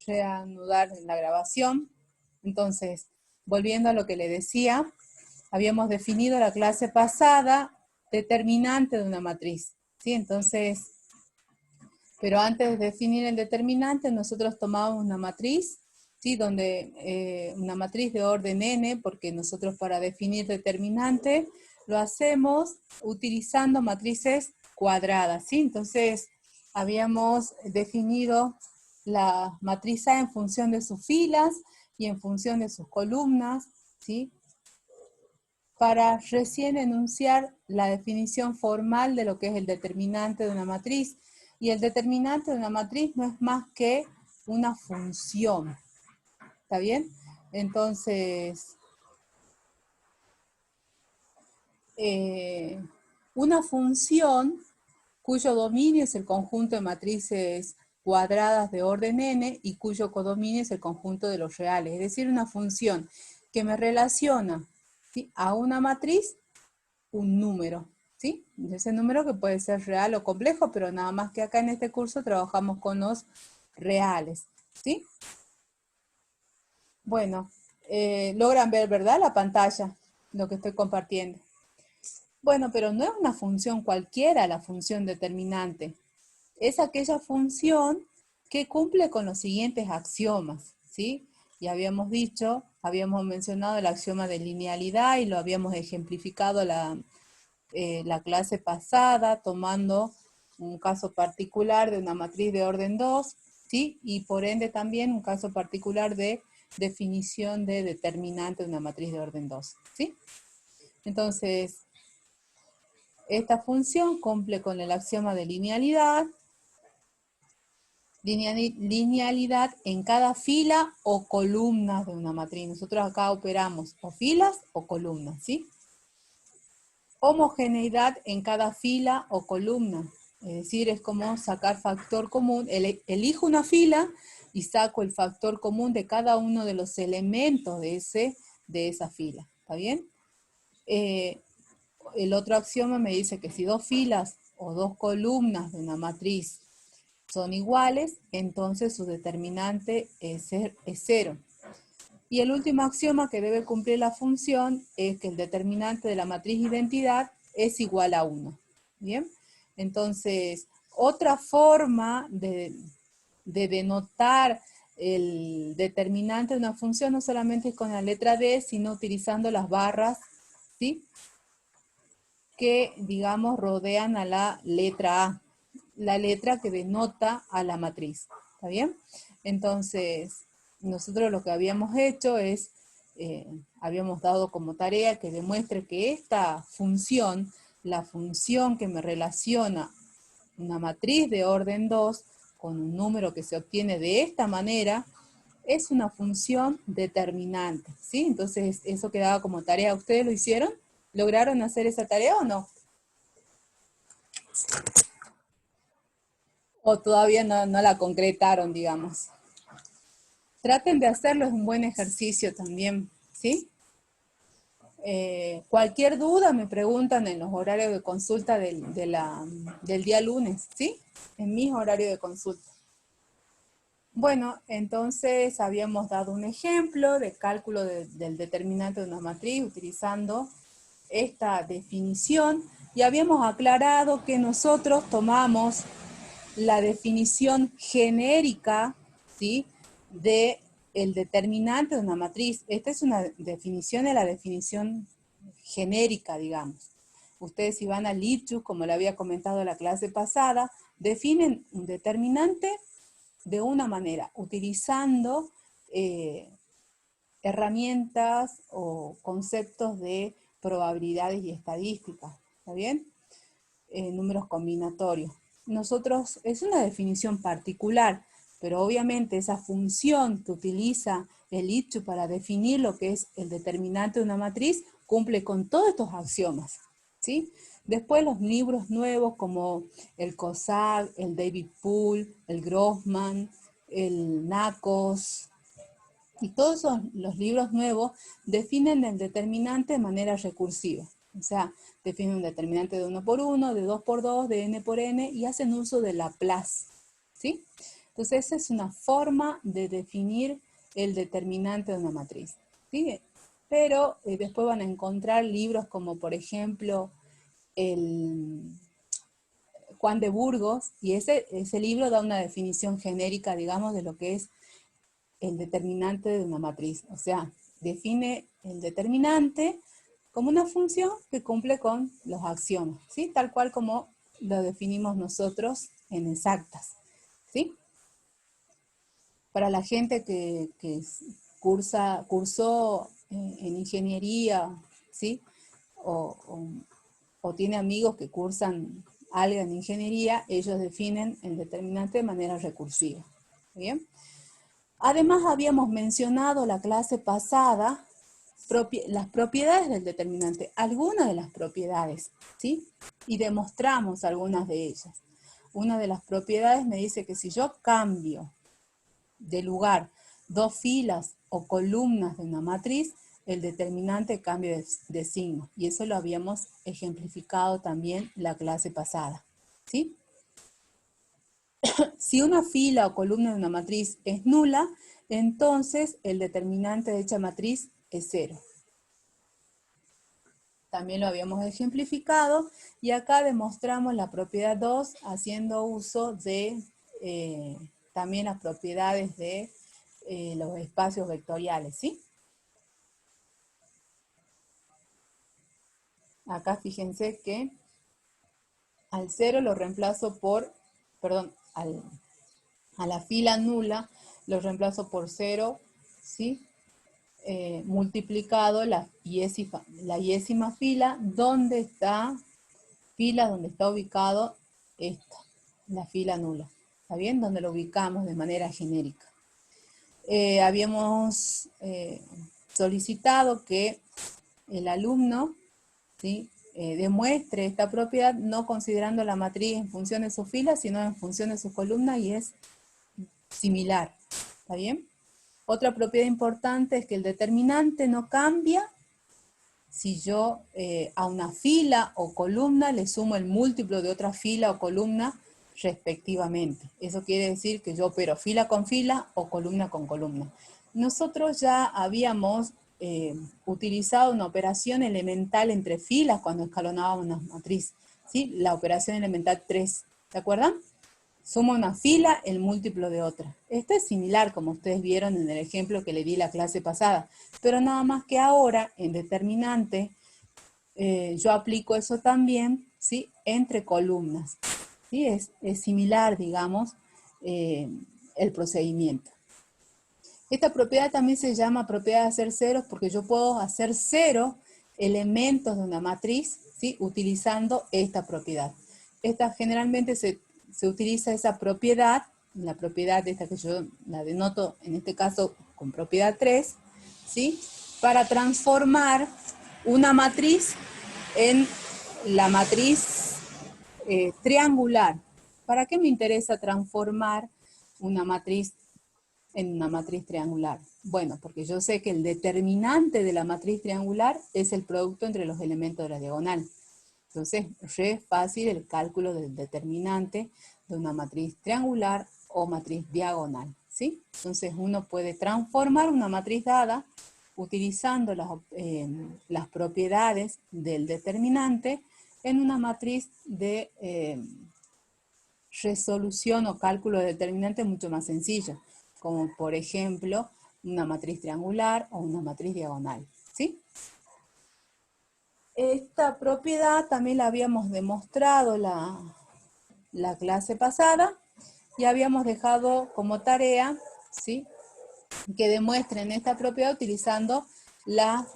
reanudar la grabación. Entonces, volviendo a lo que le decía, habíamos definido la clase pasada determinante de una matriz, ¿sí? Entonces, pero antes de definir el determinante, nosotros tomamos una matriz, ¿sí? Donde una matriz de orden n, porque nosotros para definir determinante lo hacemos utilizando matrices cuadradas, ¿sí? Entonces, habíamos definido la matriz A en función de sus filas y en función de sus columnas, ¿sí? Para recién enunciar la definición formal de lo que es el determinante de una matriz. Y el determinante de una matriz no es más que una función. ¿Está bien? Entonces, una función cuyo dominio es el conjunto de matrices cuadradas de orden n y cuyo codominio es el conjunto de los reales. Es decir, una función que me relaciona, ¿sí?, a una matriz un número, ¿sí? Ese número que puede ser real o complejo, pero nada más que acá en este curso trabajamos con los reales, ¿sí? Bueno, logran ver, ¿verdad?, la pantalla, lo que estoy compartiendo. Bueno, pero no es una función cualquiera la función determinante. Es aquella función que cumple con los siguientes axiomas, ¿sí? Y habíamos mencionado el axioma de linealidad y lo habíamos ejemplificado la clase pasada, tomando un caso particular de una matriz de orden 2, ¿sí? Y por ende también un caso particular de definición de determinante de una matriz de orden 2, ¿sí? Entonces, esta función cumple con el axioma de linealidad, linealidad en cada fila o columna de una matriz. Nosotros acá operamos o filas o columnas, ¿sí? Homogeneidad en cada fila o columna. Es decir, es como sacar factor común. Elijo una fila y saco el factor común de cada uno de los elementos de esa fila. ¿Está bien? El otro axioma me dice que si dos filas o dos columnas de una matriz son iguales, entonces su determinante es cero. Y el último axioma que debe cumplir la función es que el determinante de la matriz identidad es igual a 1. ¿Bien? Entonces, otra forma de denotar el determinante de una función no solamente es con la letra D, sino utilizando las barras, ¿sí?, que, digamos, rodean a la letra A, la letra que denota a la matriz. ¿Está bien? Entonces, nosotros lo que habíamos hecho es, habíamos dado como tarea que demuestre que esta función, la función que me relaciona una matriz de orden 2 con un número que se obtiene de esta manera, es una función determinante, ¿sí? Entonces, eso quedaba como tarea. ¿Ustedes lo hicieron? ¿Lograron hacer esa tarea o no? ¿O todavía no la concretaron, digamos? Traten de hacerlo, es un buen ejercicio también, ¿sí? Cualquier duda me preguntan en los horarios de consulta del día lunes, ¿sí? En mis horarios de consulta. Bueno, entonces habíamos dado un ejemplo de cálculo del determinante de una matriz utilizando esta definición y habíamos aclarado que nosotros tomamos la definición genérica, ¿sí?, de el determinante de una matriz. Esta es una definición de la definición genérica, digamos. Ustedes, si van al Lipschutz, como le había comentado en la clase pasada, definen un determinante de una manera, utilizando herramientas o conceptos de probabilidades y estadísticas, ¿está bien? Números combinatorios. Nosotros, es una definición particular, pero obviamente esa función que utiliza el Lipschutz para definir lo que es el determinante de una matriz cumple con todos estos axiomas, ¿sí? Después los libros nuevos como el COSAC, el David Poole, el Grossman, el NACOS, y todos los libros nuevos definen el determinante de manera recursiva. O sea, definen un determinante de 1 por 1, de 2 por 2, de n por n, y hacen uso de Laplace, ¿sí? Entonces, esa es una forma de definir el determinante de una matriz, ¿sí? Pero después van a encontrar libros como, por ejemplo, el Juan de Burgos, y ese libro da una definición genérica, digamos, de lo que es el determinante de una matriz. O sea, define el determinante como una función que cumple con los axiomas, ¿sí? Tal cual como lo definimos nosotros en exactas, ¿sí? Para la gente que cursó en ingeniería, ¿sí? O, o, o tiene amigos que cursan algo en ingeniería, ellos definen el determinante de manera recursiva. ¿Bien? Además, habíamos mencionado la clase pasada las propiedades del determinante, algunas de las propiedades, ¿sí? Y demostramos algunas de ellas. Una de las propiedades me dice que si yo cambio de lugar dos filas o columnas de una matriz, el determinante cambia de signo. Y eso lo habíamos ejemplificado también la clase pasada, ¿sí? Si una fila o columna de una matriz es nula, entonces el determinante de dicha matriz es 0. También lo habíamos ejemplificado y acá demostramos la propiedad 2 haciendo uso de también las propiedades de los espacios vectoriales, ¿sí? Acá fíjense que al 0 lo reemplazo por, perdón, a la fila nula lo reemplazo por 0, ¿sí? Multiplicado la yésima fila, donde está ubicado esta, la fila nula. ¿Está bien? Donde lo ubicamos de manera genérica. Habíamos solicitado que el alumno, ¿sí? Demuestre esta propiedad no considerando la matriz en función de su fila, sino en función de su columna, y es similar. ¿Está bien? Otra propiedad importante es que el determinante no cambia si yo a una fila o columna le sumo el múltiplo de otra fila o columna respectivamente. Eso quiere decir que yo opero fila con fila o columna con columna. Nosotros ya habíamos utilizado una operación elemental entre filas cuando escalonábamos una matriz, ¿sí? La operación elemental 3, ¿se acuerdan? Suma una fila el múltiplo de otra. Esto es similar, como ustedes vieron en el ejemplo que le di la clase pasada, pero nada más que ahora, en determinante, yo aplico eso también, ¿sí? Entre columnas. ¿Sí? Es similar, digamos, el procedimiento. Esta propiedad también se llama propiedad de hacer ceros porque yo puedo hacer 0 elementos de una matriz, ¿sí? Utilizando esta propiedad. Esta generalmente se utiliza esa propiedad, la propiedad esta que yo la denoto en este caso con propiedad 3, ¿sí? Para transformar una matriz en la matriz triangular. ¿Para qué me interesa transformar una matriz en una matriz triangular? Bueno, porque yo sé que el determinante de la matriz triangular es el producto entre los elementos de la diagonal. Entonces, es fácil el cálculo del determinante de una matriz triangular o matriz diagonal, ¿sí? Entonces, uno puede transformar una matriz dada utilizando las propiedades del determinante en una matriz de resolución o cálculo de determinante mucho más sencilla, como por ejemplo una matriz triangular o una matriz diagonal, ¿sí? Esta propiedad también la habíamos demostrado la clase pasada y habíamos dejado como tarea, ¿sí? Que demuestren esta propiedad utilizando la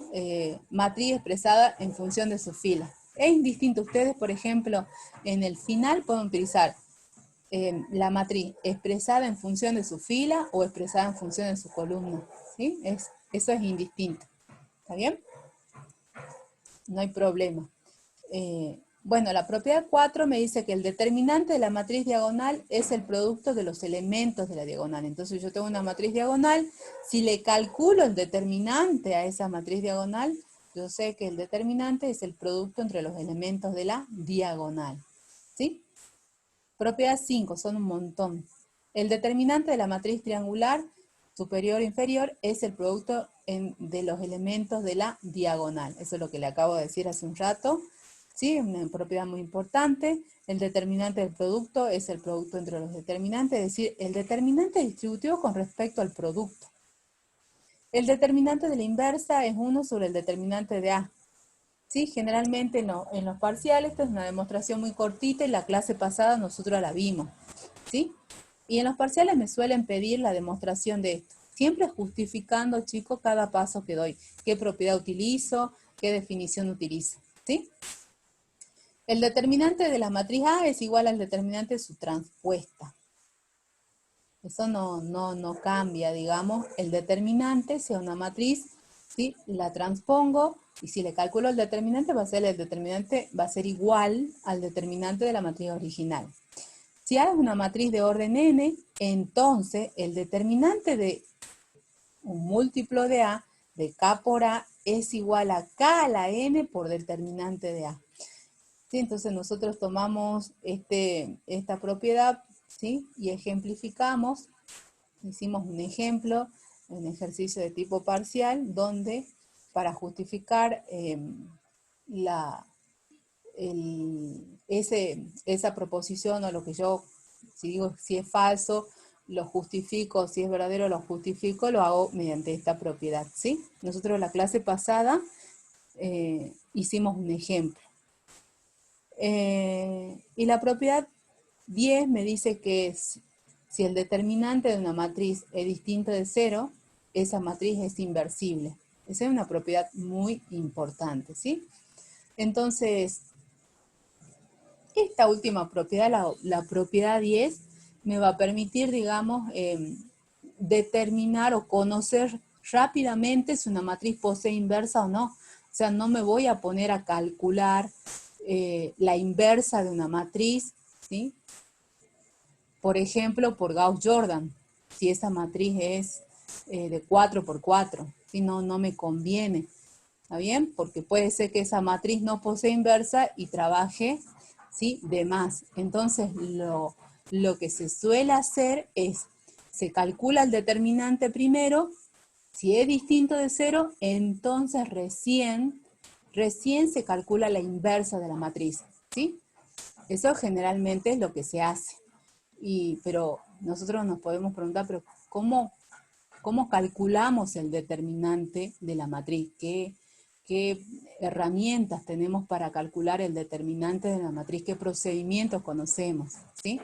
matriz expresada en función de su fila. Es indistinto. Ustedes, por ejemplo, en el final pueden utilizar la matriz expresada en función de su fila o expresada en función de su columna, ¿sí? Eso es indistinto. ¿Está bien? No hay problema. Bueno, la propiedad 4 me dice que el determinante de la matriz diagonal es el producto de los elementos de la diagonal. Entonces yo tengo una matriz diagonal, si le calculo el determinante a esa matriz diagonal, yo sé que el determinante es el producto entre los elementos de la diagonal, ¿sí? Propiedad 5, son un montón. El determinante de la matriz triangular superior e inferior es el producto de los elementos de la diagonal. Eso es lo que le acabo de decir hace un rato. ¿Sí? Una propiedad muy importante. El determinante del producto es el producto entre los determinantes, es decir, el determinante distributivo con respecto al producto. El determinante de la inversa es 1 sobre el determinante de A. ¿Sí? Generalmente en los parciales, esta es una demostración muy cortita y la clase pasada nosotros la vimos. ¿Sí? Y en los parciales me suelen pedir la demostración de esto. Siempre justificando, chicos, cada paso que doy. ¿Qué propiedad utilizo? ¿Qué definición utilizo? ¿Sí? El determinante de la matriz A es igual al determinante de su transpuesta. Eso no cambia, digamos. El determinante, sea una matriz, ¿sí? La transpongo y si le calculo el determinante, el determinante va a ser igual al determinante de la matriz original. Si A es una matriz de orden n, entonces el determinante de un múltiplo de A, de K por A, es igual a K a la n por determinante de A. ¿Sí? Entonces nosotros tomamos esta propiedad, ¿sí? Y ejemplificamos, hicimos un ejemplo, un ejercicio de tipo parcial, donde para justificar esa proposición o lo que yo, si digo si es falso, lo justifico, si es verdadero lo justifico, lo hago mediante esta propiedad, ¿sí? Nosotros en la clase pasada hicimos un ejemplo. Y la propiedad 10 me dice que si el determinante de una matriz es distinto de 0, esa matriz es inversible. Esa es una propiedad muy importante, ¿sí? Entonces, esta última propiedad, la propiedad 10, me va a permitir, digamos, determinar o conocer rápidamente si una matriz posee inversa o no. O sea, no me voy a poner a calcular la inversa de una matriz, ¿sí? Por ejemplo, por Gauss-Jordan, si esa matriz es de 4 por 4, si no me conviene, ¿está bien? Porque puede ser que esa matriz no posee inversa y trabaje, ¿sí? De más. Entonces, lo que se suele hacer es, se calcula el determinante primero, si es distinto de 0, entonces recién se calcula la inversa de la matriz, ¿sí? Eso generalmente es lo que se hace. Pero nosotros nos podemos preguntar, pero ¿cómo calculamos el determinante de la matriz? ¿Qué herramientas tenemos para calcular el determinante de la matriz? ¿Qué procedimientos conocemos? ¿Sí?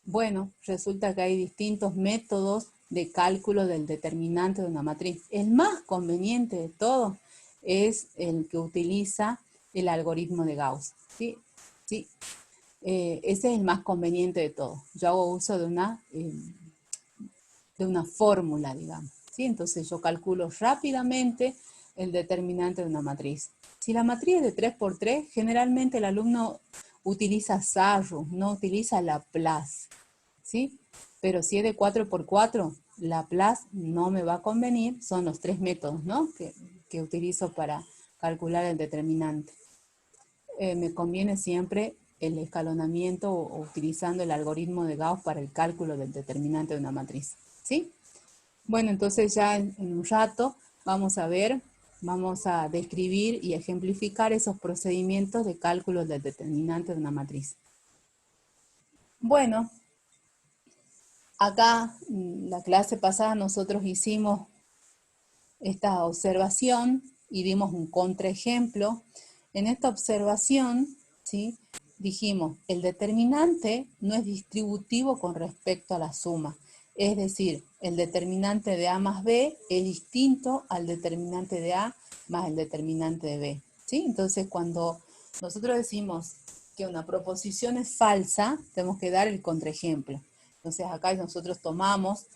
Bueno, resulta que hay distintos métodos de cálculo del determinante de una matriz. El más conveniente de todos es el que utiliza el algoritmo de Gauss. ¿Sí? ¿Sí? Ese es el más conveniente de todos. Yo hago uso de una fórmula, digamos. ¿Sí? Entonces yo calculo rápidamente el determinante de una matriz. Si la matriz es de 3 por 3, generalmente el alumno utiliza Sarrus, no utiliza Laplace, ¿sí? Pero si es de 4 por 4, Laplace no me va a convenir, son los 3 métodos, ¿no? que utilizo para calcular el determinante. Me conviene siempre el escalonamiento o utilizando el algoritmo de Gauss para el cálculo del determinante de una matriz, ¿sí? Bueno, entonces ya en un rato vamos a describir y ejemplificar esos procedimientos de cálculo del determinante de una matriz. Bueno, acá en la clase pasada nosotros hicimos esta observación y dimos un contraejemplo. En esta observación, ¿sí? Dijimos, el determinante no es distributivo con respecto a la suma. Es decir, el determinante de A más B es distinto al determinante de A más el determinante de B, ¿sí? Entonces, cuando nosotros decimos que una proposición es falsa, tenemos que dar el contraejemplo. Entonces, acá nosotros tomamos,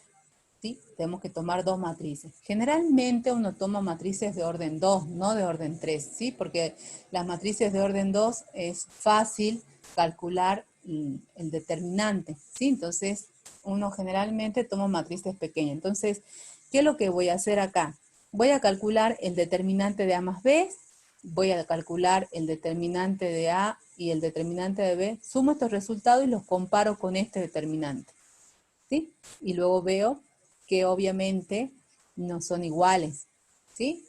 ¿sí? Tenemos que tomar dos matrices. Generalmente uno toma matrices de orden 2, no de orden 3, ¿sí? Porque las matrices de orden 2 es fácil calcular el determinante, ¿sí? Entonces, uno generalmente toma matrices pequeñas. Entonces, ¿qué es lo que voy a hacer acá? Voy a calcular el determinante de A más B, voy a calcular el determinante de A y el determinante de B, sumo estos resultados y los comparo con este determinante. ¿sí? Y luego veo que obviamente no son iguales, ¿sí?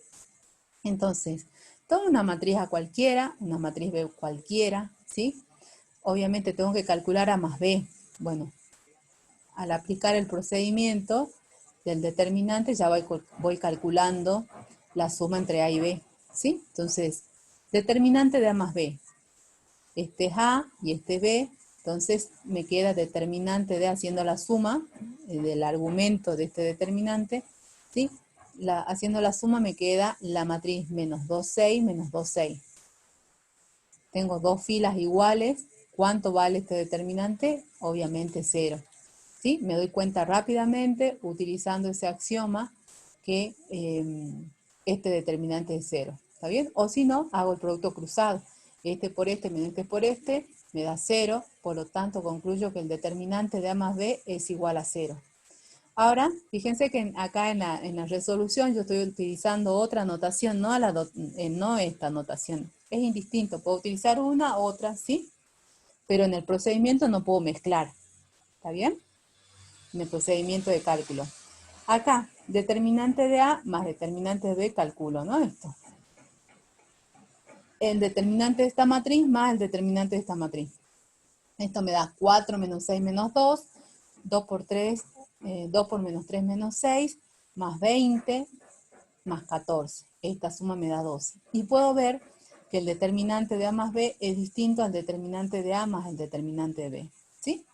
Entonces, tomo una matriz A cualquiera, una matriz B cualquiera, ¿sí? Obviamente tengo que calcular A más B. Bueno, al aplicar el procedimiento del determinante ya voy calculando la suma entre A y B, ¿sí? Entonces, determinante de A más B. Este es A y este es B, entonces me queda determinante de haciendo la suma del argumento de este determinante, ¿sí? Haciendo la suma me queda la matriz menos 2, 6, menos 2, 6. Tengo dos filas iguales. ¿Cuánto vale este determinante? Obviamente 0. ¿Sí? Me doy cuenta rápidamente utilizando ese axioma que este determinante es 0. ¿Está bien? O si no, hago el producto cruzado. Este por este menos este por este me da 0. Por lo tanto, concluyo que el determinante de A más B es igual a 0. Ahora, fíjense que acá en la resolución yo estoy utilizando otra notación, no esta notación. Es indistinto, puedo utilizar una, otra, ¿sí? Pero en el procedimiento no puedo mezclar, ¿está bien? En el procedimiento de cálculo. Acá, determinante de A más determinante de B, calculo, ¿no? Esto. El determinante de esta matriz más el determinante de esta matriz. Esto me da 4 menos 6 menos 2, 2 por 3, 2 por menos 3 menos 6, más 20, más 14. Esta suma me da 12. Y puedo ver que el determinante de A más B es distinto al determinante de A más el determinante de B. ¿Sí?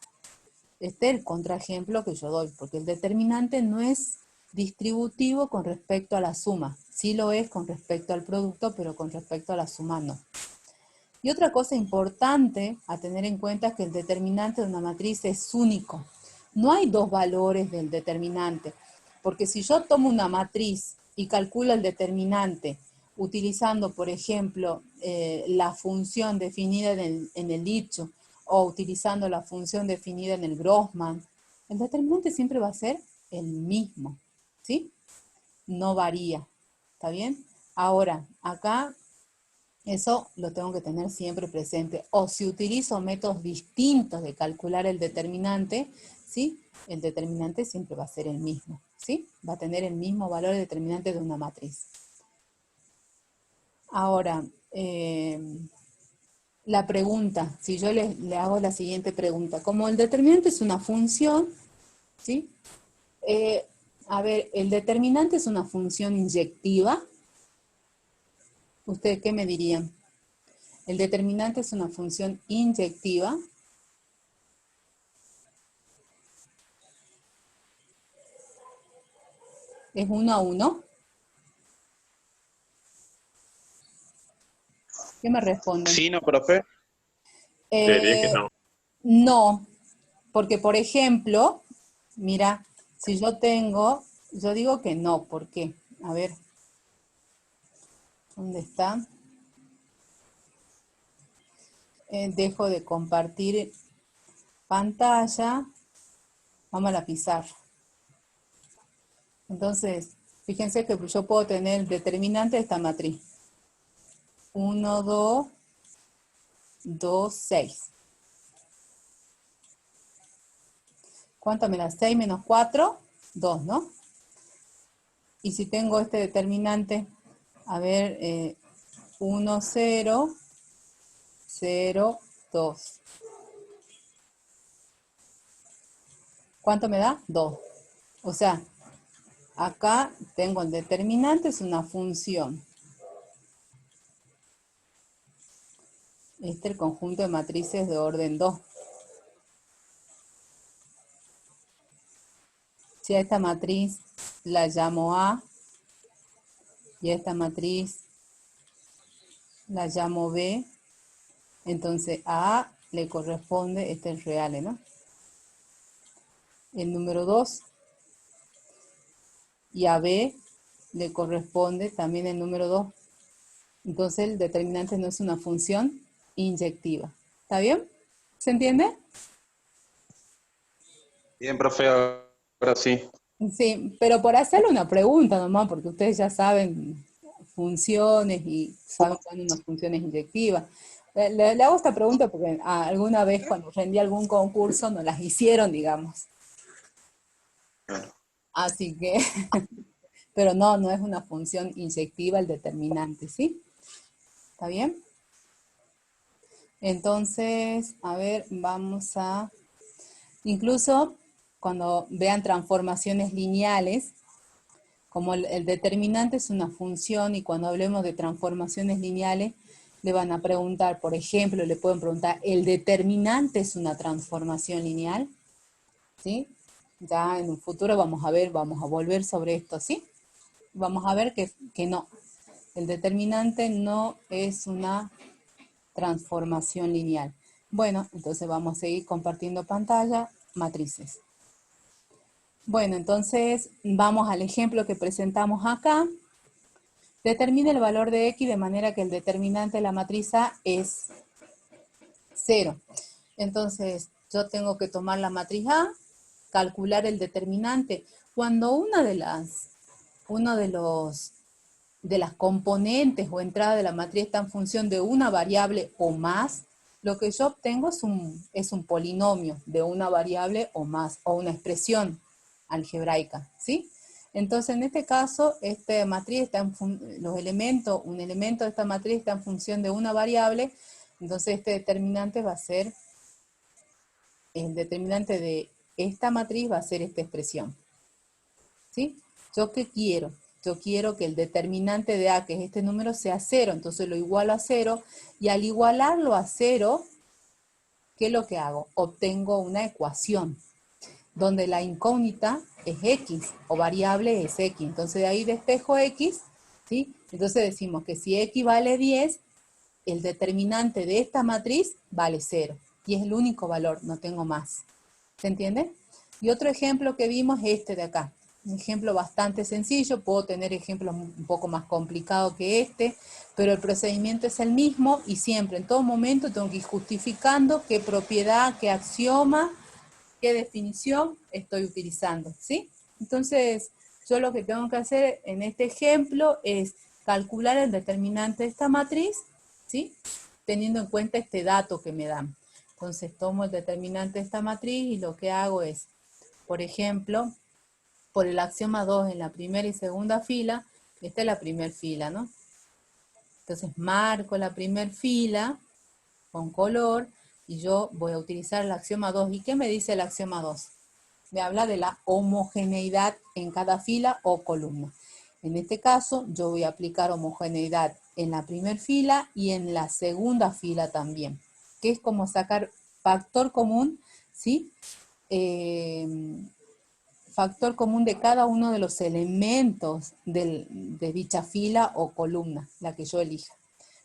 Este es el contraejemplo que yo doy, porque el determinante no es distributivo con respecto a la suma. Sí lo es con respecto al producto, pero con respecto a la suma no. Y otra cosa importante a tener en cuenta es que el determinante de una matriz es único. No hay dos valores del determinante, porque si yo tomo una matriz y calculo el determinante utilizando, por ejemplo, la función definida en el dicho o utilizando la función definida en el Grossman, el determinante siempre va a ser el mismo, ¿sí? No varía, ¿está bien? Ahora, acá eso lo tengo que tener siempre presente. O si utilizo métodos distintos de calcular el determinante, ¿sí? El determinante siempre va a ser el mismo, ¿sí? Va a tener el mismo valor de determinante de una matriz. Ahora, la pregunta, si yo le hago la siguiente pregunta. Como el determinante es una función, ¿sí? A ver, ¿el determinante es una función inyectiva? ¿Ustedes qué me dirían? El determinante es una función inyectiva. ¿Es 1 a 1? ¿Qué me responden? Sí, no, profe. Creería que Eh, no. no, porque por ejemplo, mira, si yo digo que no, ¿por qué? A ver, ¿dónde está? Dejo de compartir pantalla, vamos a la pizarra. Entonces, fíjense que yo puedo tener el determinante de esta matriz. 1, 2, 2, 6. ¿Cuánto me da? 6 menos 4, 2, ¿no? Y si tengo este determinante, a ver, 1, 0, 0, 2. ¿Cuánto me da? 2. O sea, acá tengo el determinante, es una función. Este es el conjunto de matrices de orden 2. Si a esta matriz la llamo A y a esta matriz la llamo B, entonces a A le corresponde, este es real, ¿no? El número 2 y a B le corresponde también el número 2. Entonces el determinante no es una función inyectiva. ¿Está bien? ¿Se entiende? Bien, profe, ahora sí. Sí, pero por hacerle una pregunta nomás, porque ustedes ya saben funciones y saben cuándo una función es inyectiva. Le hago esta pregunta porque alguna vez cuando rendí algún concurso nos las hicieron, digamos. Claro. Así que, pero no es una función inyectiva el determinante, ¿sí? ¿Está bien? Entonces, a ver, vamos a... Incluso cuando vean transformaciones lineales, como el determinante es una función y cuando hablemos de transformaciones lineales, le van a preguntar, por ejemplo, le pueden preguntar, ¿el determinante es una transformación lineal? ¿Sí? Ya en un futuro vamos a ver, vamos a volver sobre esto, ¿sí? Vamos a ver que no. El determinante no es una transformación lineal. Bueno, entonces vamos a seguir compartiendo pantalla, matrices. Bueno, entonces vamos al ejemplo que presentamos acá. Determine el valor de X de manera que el determinante de la matriz A es 0. Entonces, yo tengo que tomar la matriz A, calcular el determinante. Cuando uno de las componentes o entrada de la matriz está en función de una variable o más, lo que yo obtengo es un polinomio de una variable o más, o una expresión algebraica, ¿sí? Entonces, en este caso, esta matriz está los elementos, un elemento de esta matriz está en función de una variable, entonces este determinante va a ser, el determinante de esta matriz va a ser esta expresión, ¿sí? ¿Yo qué quiero? Yo quiero que el determinante de A, que es este número, sea 0, entonces lo igualo a 0, y al igualarlo a 0, ¿qué es lo que hago? Obtengo una ecuación, donde la incógnita es X, o variable es X, entonces de ahí despejo X, ¿sí? Entonces decimos que si X vale 10, el determinante de esta matriz vale 0, y es el único valor, no tengo más. ¿Se entiende? Y otro ejemplo que vimos es este de acá. Un ejemplo bastante sencillo, puedo tener ejemplos un poco más complicados que este, pero el procedimiento es el mismo y siempre, en todo momento, tengo que ir justificando qué propiedad, qué axioma, qué definición estoy utilizando, ¿sí? Entonces, yo lo que tengo que hacer en este ejemplo es calcular el determinante de esta matriz, ¿sí? Teniendo en cuenta este dato que me dan. Entonces, tomo el determinante de esta matriz y lo que hago es, por ejemplo, por el axioma 2 en la primera y segunda fila, esta es la primera fila, ¿no? Entonces, marco la primera fila con color y yo voy a utilizar el axioma 2. ¿Y qué me dice el axioma 2? Me habla de la homogeneidad en cada fila o columna. En este caso, yo voy a aplicar homogeneidad en la primera fila y en la segunda fila también, que es como sacar factor común, ¿sí? Factor común de cada uno de los elementos de dicha fila o columna, la que yo elija.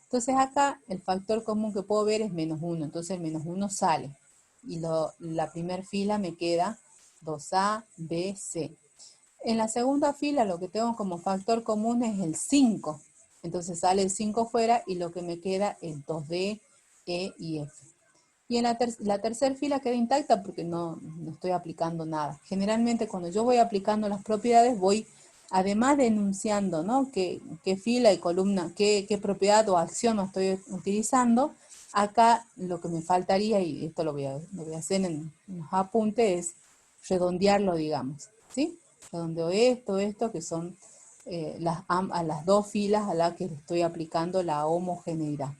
Entonces acá el factor común que puedo ver es -1, entonces el -1 sale. Y la primera fila me queda 2A, B, C. En la segunda fila lo que tengo como factor común es el 5. Entonces sale el 5 fuera y lo que me queda es 2D, E y F. Y en la tercera fila queda intacta porque no estoy aplicando nada. Generalmente cuando yo voy aplicando las propiedades voy, además de enunciando, ¿no? qué fila y columna, qué propiedad o acción estoy utilizando, acá lo que me faltaría, y esto lo voy a hacer en los apuntes, es redondearlo, digamos, ¿sí? Redondeo esto, que son a las dos filas a las que estoy aplicando la homogeneidad.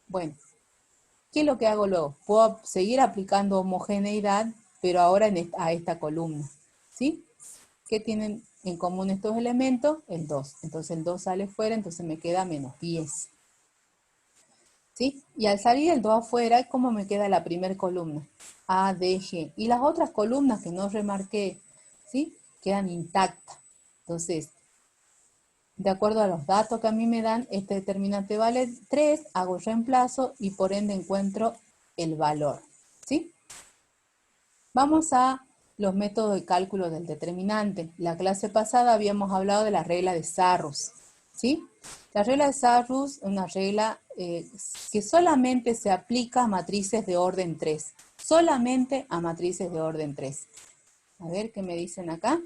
Bueno. ¿Qué es lo que hago luego? Puedo seguir aplicando homogeneidad, pero ahora a esta columna, ¿sí? ¿Qué tienen en común estos elementos? El 2. Entonces el 2 sale fuera, entonces me queda -10. ¿Sí? Y al salir el 2 afuera, ¿cómo me queda la primera columna? A, D, G. Y las otras columnas que no remarqué, ¿sí? Quedan intactas. Entonces, de acuerdo a los datos que a mí me dan, este determinante vale 3, hago el reemplazo y por ende encuentro el valor, ¿sí? Vamos a los métodos de cálculo del determinante. La clase pasada habíamos hablado de la regla de Sarrus, ¿sí? La regla de Sarrus es una regla que solamente se aplica a matrices de orden 3. Solamente a matrices de orden 3. A ver qué me dicen acá.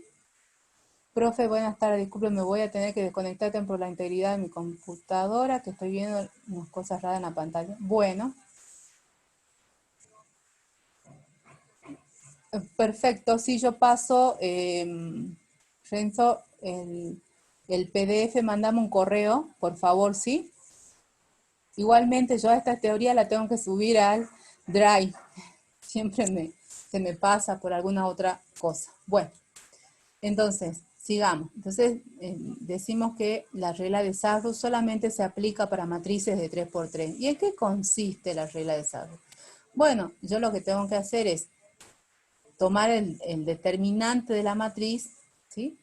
Profe, buenas tardes, disculpe, me voy a tener que desconectarte por la integridad de mi computadora, que estoy viendo unas cosas raras en la pantalla. Bueno. Perfecto, sí, yo paso, Renzo, el PDF, mandame un correo, por favor, ¿sí? Igualmente yo a esta teoría la tengo que subir al Drive. Siempre se me pasa por alguna otra cosa. Bueno, entonces, sigamos. Entonces, decimos que la regla de Sarrus solamente se aplica para matrices de 3×3. ¿Y en qué consiste la regla de Sarrus? Bueno, yo lo que tengo que hacer es tomar el determinante de la matriz, ¿sí?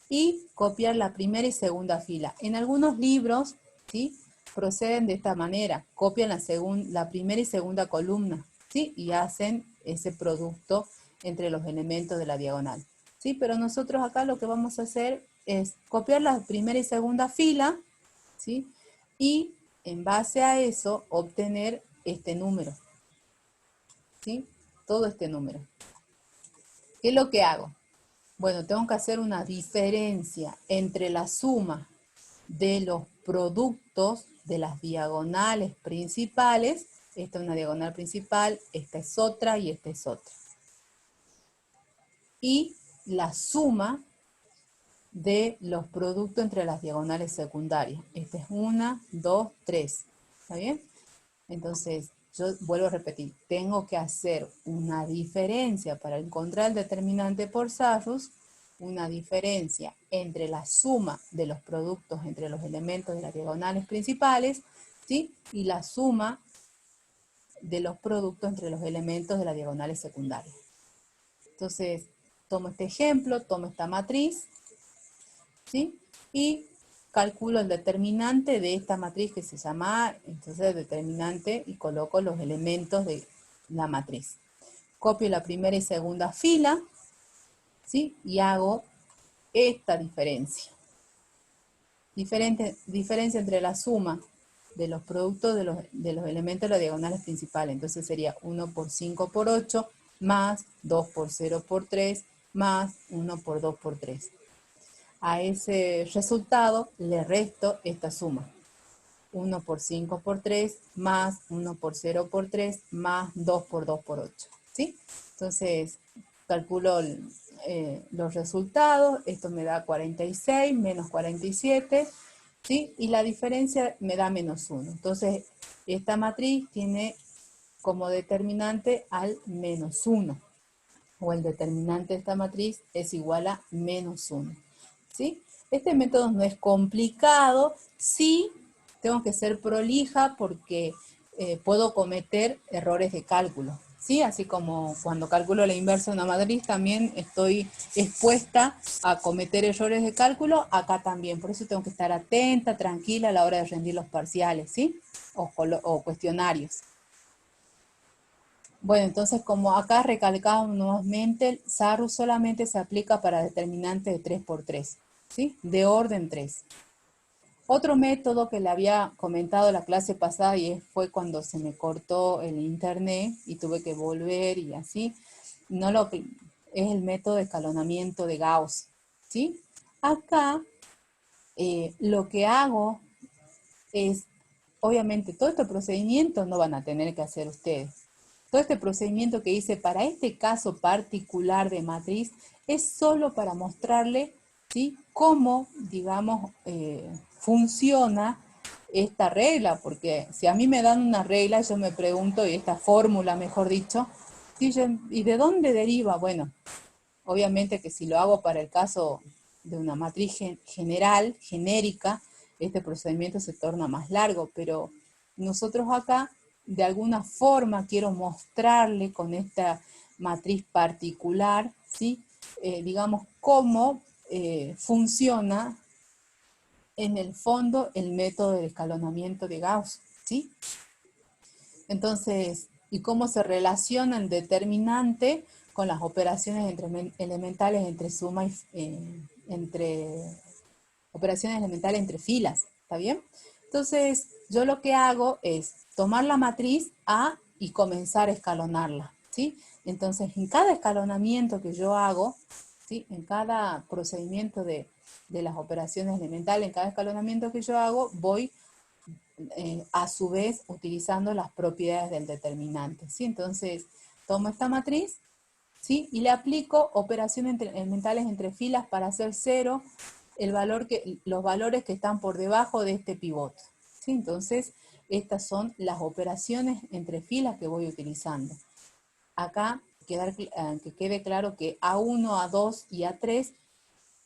Y copiar la primera y segunda fila. En algunos libros, ¿sí?, proceden de esta manera. Copian la primera y segunda columna, ¿sí? Y hacen ese producto entre los elementos de la diagonal, ¿sí? Pero nosotros acá lo que vamos a hacer es copiar la primera y segunda fila, ¿sí? Y en base a eso obtener este número, ¿sí? Todo este número. ¿Qué es lo que hago? Bueno, tengo que hacer una diferencia entre la suma de los productos de las diagonales principales. Esta es una diagonal principal, esta es otra y esta es otra. Y la suma de los productos entre las diagonales secundarias. Esta es 1, 2, 3. ¿Está bien? Entonces, yo vuelvo a repetir, tengo que hacer una diferencia para encontrar el determinante por Sarrus, una diferencia entre la suma de los productos entre los elementos de las diagonales principales, ¿sí?, y la suma de los productos entre los elementos de las diagonales secundarias. Entonces, tomo este ejemplo, tomo esta matriz, ¿sí?, y calculo el determinante de esta matriz que se llama, entonces, determinante, y coloco los elementos de la matriz. Copio la primera y segunda fila, ¿sí?, y hago esta diferencia. Diferencia entre la suma de los productos de los elementos de las diagonales principales. Entonces sería 1 por 5 por 8 más 2 por 0 por 3 más 1 por 2 por 3. A ese resultado le resto esta suma. 1 por 5 por 3 más 1 por 0 por 3 más 2 por 2 por 8. ¿Sí? Entonces calculo los resultados. Esto me da 46 menos 47. ¿Sí? Y la diferencia me da menos 1. Entonces esta matriz tiene como determinante al menos 1. O el determinante de esta matriz es igual a menos 1. ¿Sí? Este método no es complicado, sí tengo que ser prolija porque puedo cometer errores de cálculo, ¿sí? Así como cuando calculo la inversa de una matriz también estoy expuesta a cometer errores de cálculo, acá también, por eso tengo que estar atenta, tranquila a la hora de rendir los parciales, ¿sí? O cuestionarios. Bueno, entonces como acá recalcamos nuevamente, el Sarrus solamente se aplica para determinantes de 3×3, ¿sí? De orden 3. Otro método que le había comentado la clase pasada y fue cuando se me cortó el internet y tuve que volver y así, es el método de escalonamiento de Gauss, ¿sí? Acá lo que hago es, obviamente todo este procedimiento no van a tener que hacer ustedes. Todo este procedimiento que hice para este caso particular de matriz es solo para mostrarle, ¿sí?, cómo, digamos, funciona esta regla, porque si a mí me dan una regla, yo me pregunto, y esta fórmula, mejor dicho, ¿y de dónde deriva? Bueno, obviamente que si lo hago para el caso de una matriz general, genérica, este procedimiento se torna más largo, pero nosotros acá, de alguna forma, quiero mostrarle con esta matriz particular, ¿sí?, digamos, cómo funciona en el fondo el método de escalonamiento de Gauss, ¿sí? Entonces, ¿y cómo se relaciona el determinante con las operaciones elementales entre suma y operaciones elementales entre filas? ¿Está bien? Entonces, yo lo que hago es tomar la matriz A y comenzar a escalonarla, ¿sí? Entonces, en cada escalonamiento que yo hago, ¿sí?, en cada procedimiento de las operaciones elementales, en cada escalonamiento que yo hago, voy a su vez utilizando las propiedades del determinante, ¿sí? Entonces, tomo esta matriz, ¿sí? Y le aplico operaciones elementales entre filas para hacer 0 los valores que están por debajo de este pivote, ¿sí? Entonces, estas son las operaciones entre filas que voy utilizando. Acá que quede claro que A1, A2 y A3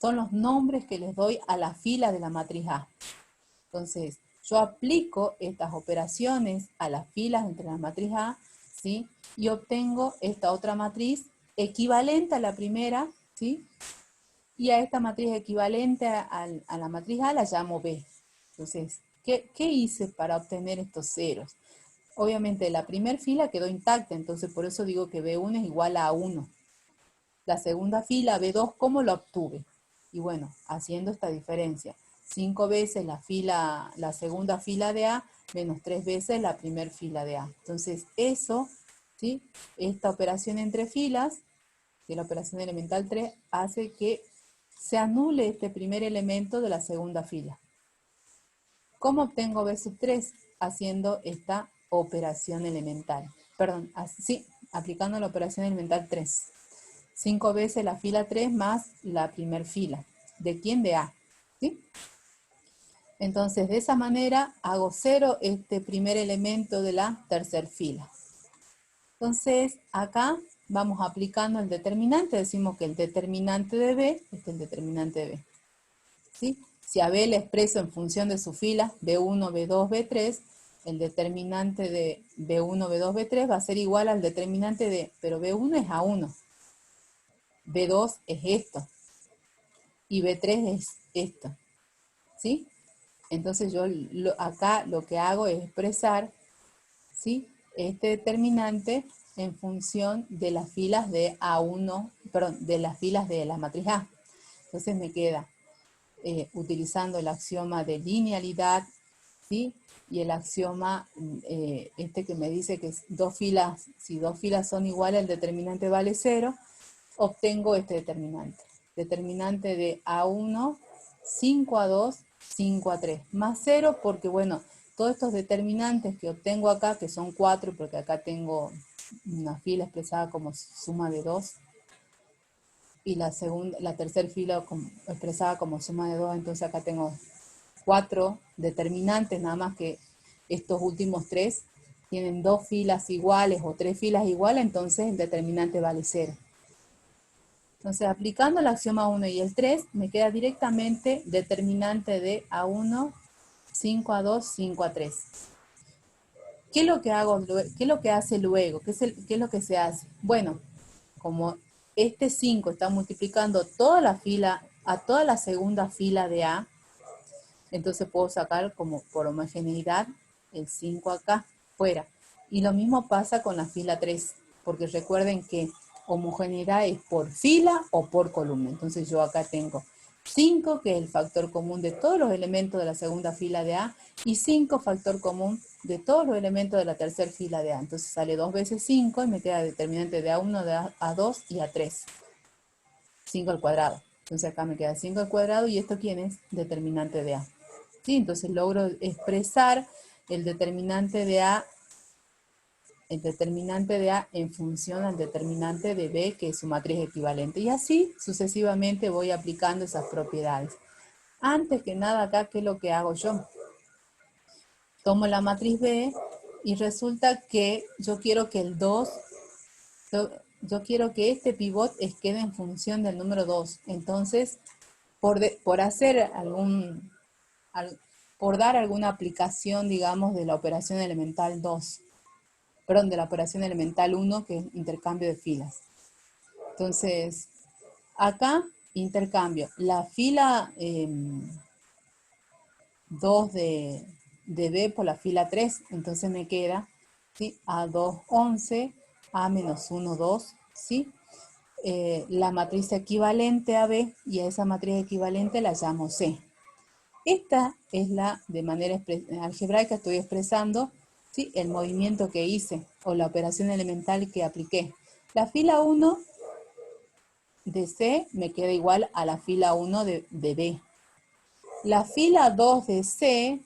son los nombres que les doy a la fila de la matriz A. Entonces, yo aplico estas operaciones a las filas entre la matriz A, ¿sí? Y obtengo esta otra matriz equivalente a la primera, ¿sí? Y a esta matriz equivalente a la matriz A la llamo B. Entonces, ¿qué hice para obtener estos ceros? Obviamente la primera fila quedó intacta, entonces por eso digo que B1 es igual a A1. La segunda fila, B2, ¿cómo lo obtuve? Y bueno, haciendo esta diferencia. 5 veces la segunda fila de A menos 3 veces la primera fila de A. Entonces eso, ¿sí? Esta operación entre filas, que es la operación elemental 3, hace que se anule este primer elemento de la segunda fila. ¿Cómo obtengo B sub 3? Haciendo esta operación elemental. Perdón, sí, aplicando la operación elemental 3. 5 veces la fila 3 más la primer fila. ¿De quién? De A. ¿Sí? Entonces, de esa manera hago 0 este primer elemento de la tercera fila. Entonces, acá vamos aplicando el determinante. Decimos que el determinante de B es el determinante de B. ¿Sí? Si a B le expreso en función de su fila, B1, B2, B3, el determinante de B1, B2, B3 va a ser igual al determinante de, pero B1 es A1. B2 es esto. Y B3 es esto. ¿Sí? Entonces yo acá lo que hago es expresar, ¿sí? Este determinante en función de las filas de A1, perdón, de las filas de la matriz A. Entonces me queda utilizando el axioma de linealidad, ¿sí? Y el axioma este que me dice que si dos filas son iguales, el determinante vale 0, obtengo este determinante. Determinante de A1, 5A2, 5A3, más 0 porque, bueno, todos estos determinantes que obtengo acá, que son 4, porque acá tengo una fila expresada como suma de 2, y la tercera fila expresada como suma de 2, entonces acá tengo 4 determinantes, nada más que estos últimos 3 tienen 2 filas iguales o 3 filas iguales, entonces el determinante vale 0. Entonces, aplicando el axioma 1 y el 3, me queda directamente determinante de A1, 5A2, 5A3. ¿Qué es lo que hago? ¿Qué es lo que hace luego? ¿Qué es lo que se hace? Bueno, como este 5 está multiplicando toda la fila, a toda la segunda fila de A, entonces puedo sacar como por homogeneidad el 5 acá, fuera. Y lo mismo pasa con la fila 3, porque recuerden que homogeneidad es por fila o por columna. Entonces yo acá tengo 5, que es el factor común de todos los elementos de la segunda fila de A, y 5 factor común de todos los elementos de la tercera fila de A. Entonces sale 2 veces 5 y me queda determinante de A1, de A2 y A3. 5 al cuadrado. Entonces acá me queda 5 al cuadrado y esto ¿quién es? Determinante de A. ¿Sí? Entonces logro expresar el determinante de A en función al determinante de B, que es su matriz equivalente. Y así sucesivamente voy aplicando esas propiedades. Antes que nada acá, ¿qué es lo que hago yo? Tomo la matriz B y resulta que yo quiero que el 2, yo quiero que este pivot quede en función del número 2. Entonces, por hacer por dar alguna aplicación, digamos, de la operación elemental 2, perdón, de la operación elemental 1, que es intercambio de filas. Entonces, acá intercambio la fila 2 de B por la fila 3, entonces me queda, ¿sí? A2, 11, A menos 1, 2, ¿sí? La matriz equivalente a B, y a esa matriz equivalente la llamo C. Esta es de manera algebraica estoy expresando, ¿sí? El movimiento que hice o la operación elemental que apliqué. La fila 1 de C me queda igual a la fila 1 de B. La fila 2 de C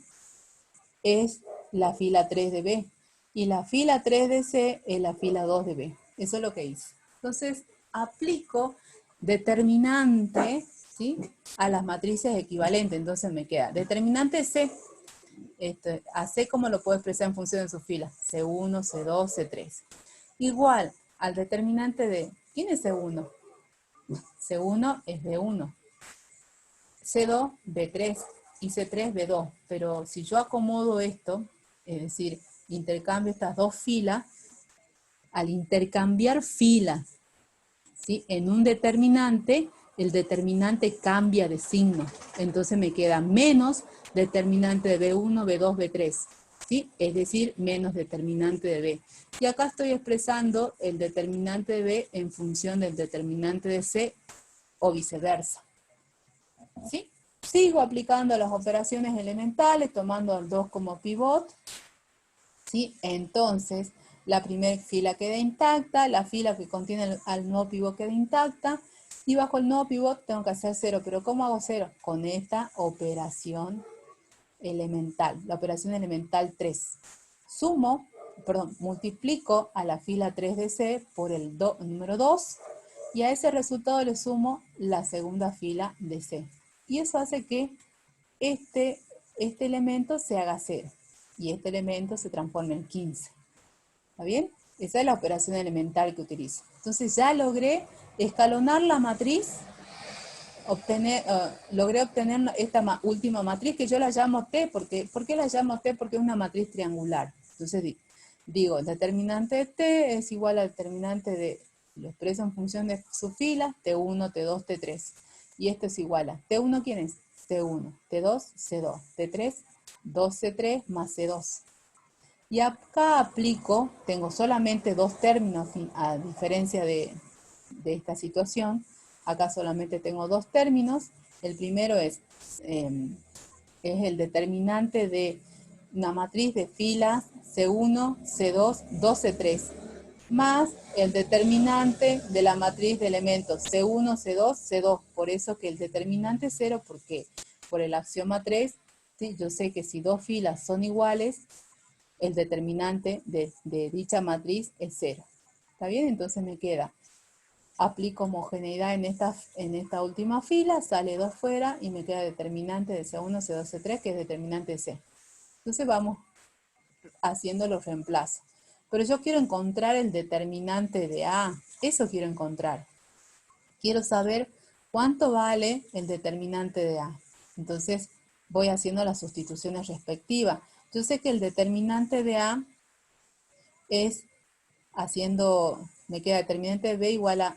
es la fila 3 de B. Y la fila 3 de C es la fila 2 de B. Eso es lo que hice. Entonces, aplico determinante, ¿sí?, a las matrices equivalentes. Entonces me queda determinante C. A C, ¿cómo lo puedo expresar en función de sus filas? C1, C2, C3. Igual al determinante de, ¿quién es C1? C1 es B1. C2, B3 y C3, B2. Pero si yo acomodo esto, es decir, intercambio estas dos filas, al intercambiar filas, ¿sí?, en un determinante, el determinante cambia de signo. Entonces me queda menos determinante de B1, B2, B3. ¿Sí? Es decir, menos determinante de B. Y acá estoy expresando el determinante de B en función del determinante de C o viceversa. ¿Sí? Sigo aplicando las operaciones elementales, tomando el 2 como pivot. ¿Sí? Entonces, la primera fila queda intacta, la fila que contiene al nuevo pivot queda intacta, y bajo el nuevo pivot tengo que hacer 0. ¿Pero cómo hago 0? Con esta operación elemental, la operación elemental 3. Multiplico a la fila 3 de C por el número 2, y a ese resultado le sumo la segunda fila de C. Y eso hace que este elemento se haga 0, y este elemento se transforme en 15. ¿Está bien? Esa es la operación elemental que utilizo. Entonces ya logré escalonar la matriz, logré obtener esta última matriz que yo la llamo T. ¿Por qué la llamo T? Porque es una matriz triangular. Entonces digo, el determinante de T es igual al determinante de, lo expreso en función de sus filas, T1, T2, T3. Y esto es igual a, ¿T1 quién es? C1, T2, C2, T3, 2C3 más C2. Y acá aplico, tengo solamente dos términos, a diferencia de esta situación. Acá solamente tengo dos términos. El primero es el determinante de una matriz de filas C1, C2, 2C3, más el determinante de la matriz de elementos C1, C2, C2. Por eso que el determinante es 0, porque por el axioma 3, ¿sí?, yo sé que si dos filas son iguales, el determinante de dicha matriz es 0. ¿Está bien? Entonces me queda, aplico homogeneidad en esta última fila, sale 2 fuera y me queda determinante de C1, C2, C3, que es determinante de C. Entonces vamos haciendo los reemplazos. Pero yo quiero encontrar el determinante de A. Eso quiero encontrar. Quiero saber cuánto vale el determinante de A. Entonces voy haciendo las sustituciones respectivas. Yo sé que el determinante de A es me queda determinante de B igual a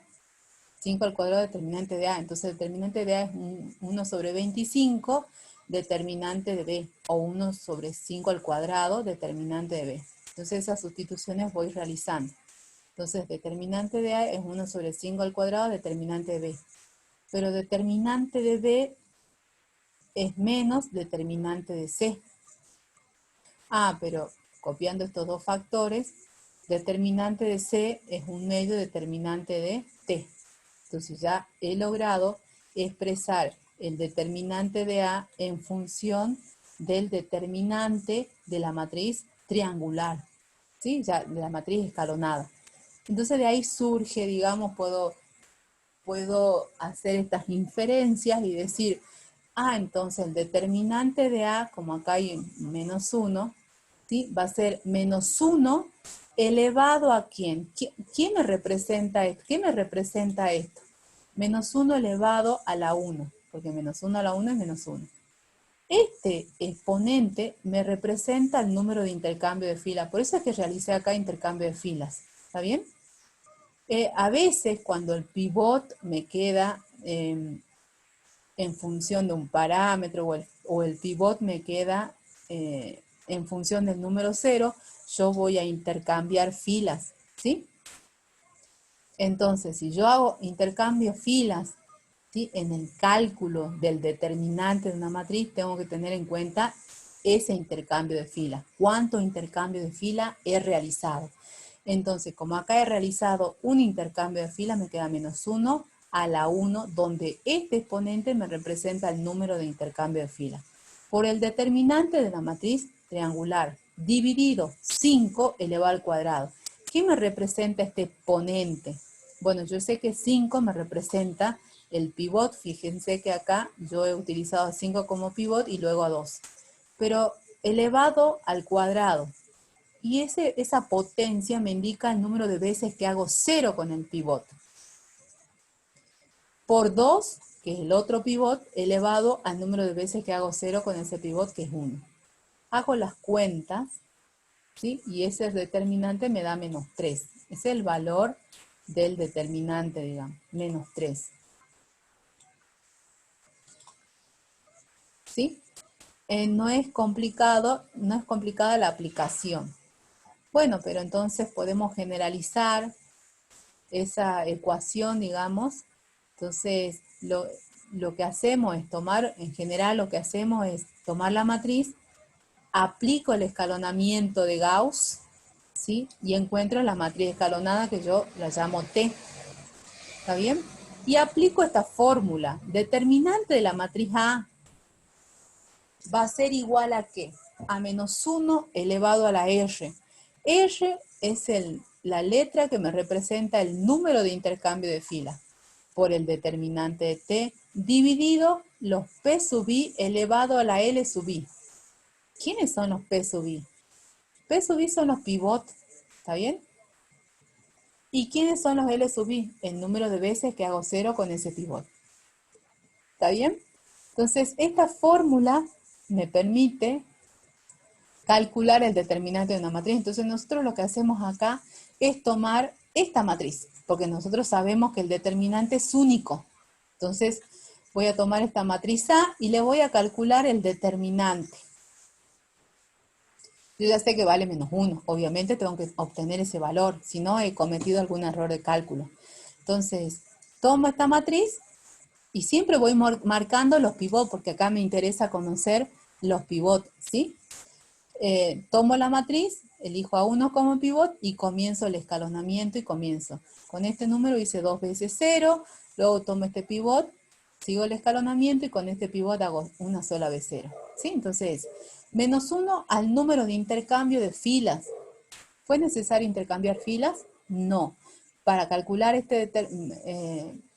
5 al cuadrado determinante de A. Entonces el determinante de A es 1 sobre 25 determinante de B, o 1 sobre 5 al cuadrado determinante de B. Entonces esas sustituciones voy realizando. Entonces determinante de A es 1 sobre 5 al cuadrado determinante de B. Pero determinante de B es menos determinante de C. Pero copiando estos dos factores, determinante de C es un medio determinante de T. Entonces ya he logrado expresar el determinante de A en función del determinante de la matriz triangular, ¿sí? Ya de la matriz escalonada. Entonces de ahí surge, digamos, puedo hacer estas inferencias y decir, entonces el determinante de A, como acá hay menos 1, ¿sí?, va a ser menos 1 elevado a ¿quién? ¿Quién me representa esto? ¿Qué me representa esto? Menos 1 elevado a la 1, porque menos 1 a la 1 es menos 1. Este exponente me representa el número de intercambio de filas. Por eso es que realicé acá intercambio de filas. ¿Está bien? A veces cuando el pivot me queda en función de un parámetro o el pivot me queda en función del número 0, yo voy a intercambiar filas, ¿sí? Entonces, si yo hago intercambio filas, ¿sí?, en el cálculo del determinante de una matriz, tengo que tener en cuenta ese intercambio de filas. ¿Cuánto intercambio de fila he realizado? Entonces, como acá he realizado un intercambio de fila, me queda menos 1 a la 1, donde este exponente me representa el número de intercambio de fila. Por el determinante de la matriz triangular, dividido 5 elevado al cuadrado. ¿Qué me representa este exponente? Bueno, yo sé que 5 me representa el pivot. Fíjense que acá yo he utilizado a 5 como pivot y luego a 2. Pero elevado al cuadrado. Y esa potencia me indica el número de veces que hago 0 con el pivot. Por 2, que es el otro pivot, elevado al número de veces que hago 0 con ese pivot, que es 1. Hago las cuentas, ¿sí? Y ese determinante me da menos 3. Es el valor del determinante, digamos, menos 3. ¿Sí? No es complicada la aplicación. Bueno, pero entonces podemos generalizar esa ecuación, digamos. Entonces, lo que hacemos es en general lo que hacemos es tomar la matriz, aplico el escalonamiento de Gauss, ¿sí? Y encuentro la matriz escalonada que yo la llamo T. ¿Está bien? Y aplico esta fórmula. Determinante de la matriz A va a ser igual a ¿qué? A menos 1 elevado a la R. R es la letra que me representa el número de intercambio de filas por el determinante de T dividido los P sub I elevado a la L sub I. ¿Quiénes son los P sub I? P sub I son los pivots, ¿está bien? ¿Y quiénes son los L sub I? El número de veces que hago 0 con ese pivot. ¿Está bien? Entonces, esta fórmula me permite calcular el determinante de una matriz. Entonces, nosotros lo que hacemos acá es tomar esta matriz, porque nosotros sabemos que el determinante es único. Entonces, voy a tomar esta matriz A y le voy a calcular el determinante. Yo ya sé que vale menos 1. Obviamente tengo que obtener ese valor, si no he cometido algún error de cálculo. Entonces, tomo esta matriz y siempre voy marcando los pivots, porque acá me interesa conocer los pivots, ¿sí? Tomo la matriz, elijo a 1 como pivot y comienzo el escalonamiento y comienzo. Con este número hice 2 veces 0, luego tomo este pivot, sigo el escalonamiento y con este pivot hago una sola vez 0. ¿Sí? Entonces, menos 1 al número de intercambio de filas. ¿Fue necesario intercambiar filas? No. Para calcular este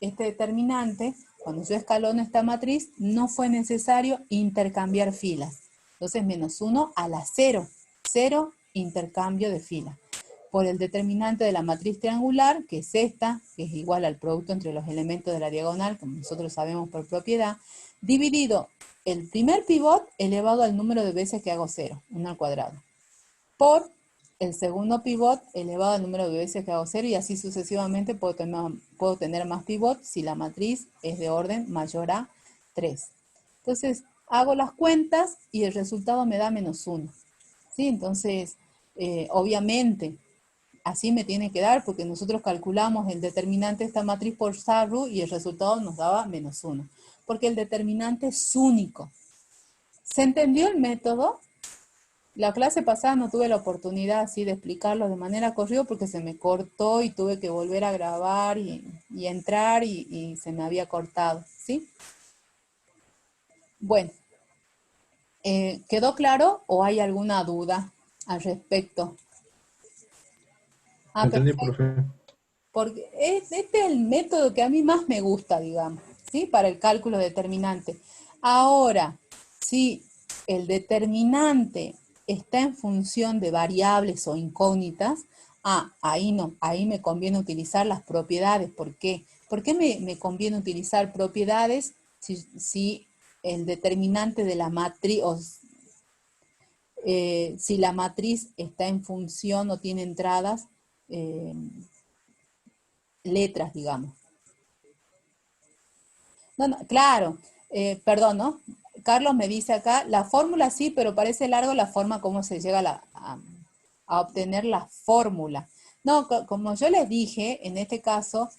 determinante, cuando yo escalono esta matriz, no fue necesario intercambiar filas. Entonces, menos 1 a la 0. 0 intercambio de filas. Por el determinante de la matriz triangular, que es esta, que es igual al producto entre los elementos de la diagonal, como nosotros sabemos por propiedad, dividido el primer pivot elevado al número de veces que hago 0, 1 al cuadrado, por el segundo pivot elevado al número de veces que hago 0 y así sucesivamente puedo tener más pivot si la matriz es de orden mayor a 3. Entonces, hago las cuentas y el resultado me da menos 1. ¿Sí? Entonces, obviamente, así me tiene que dar porque nosotros calculamos el determinante de esta matriz por SARU y el resultado nos daba menos 1. Porque el determinante es único. ¿Se entendió el método? La clase pasada no tuve la oportunidad así de explicarlo de manera corrida porque se me cortó y tuve que volver a grabar y entrar y se me había cortado, ¿sí? Bueno, ¿quedó claro o hay alguna duda al respecto? Entendí, Perfecto. profe. Porque este es el método que a mí más me gusta, digamos, ¿sí? Para el cálculo determinante. Ahora, si el determinante está en función de variables o incógnitas, ahí no, ahí me conviene utilizar las propiedades. ¿Por qué? ¿Por qué me conviene utilizar propiedades si el determinante de la matriz, si la matriz está en función o tiene entradas, letras, digamos? No, claro, perdón, ¿no? Carlos me dice acá, la fórmula sí, pero parece largo la forma como se llega a obtener la fórmula. No, como yo les dije, en este caso,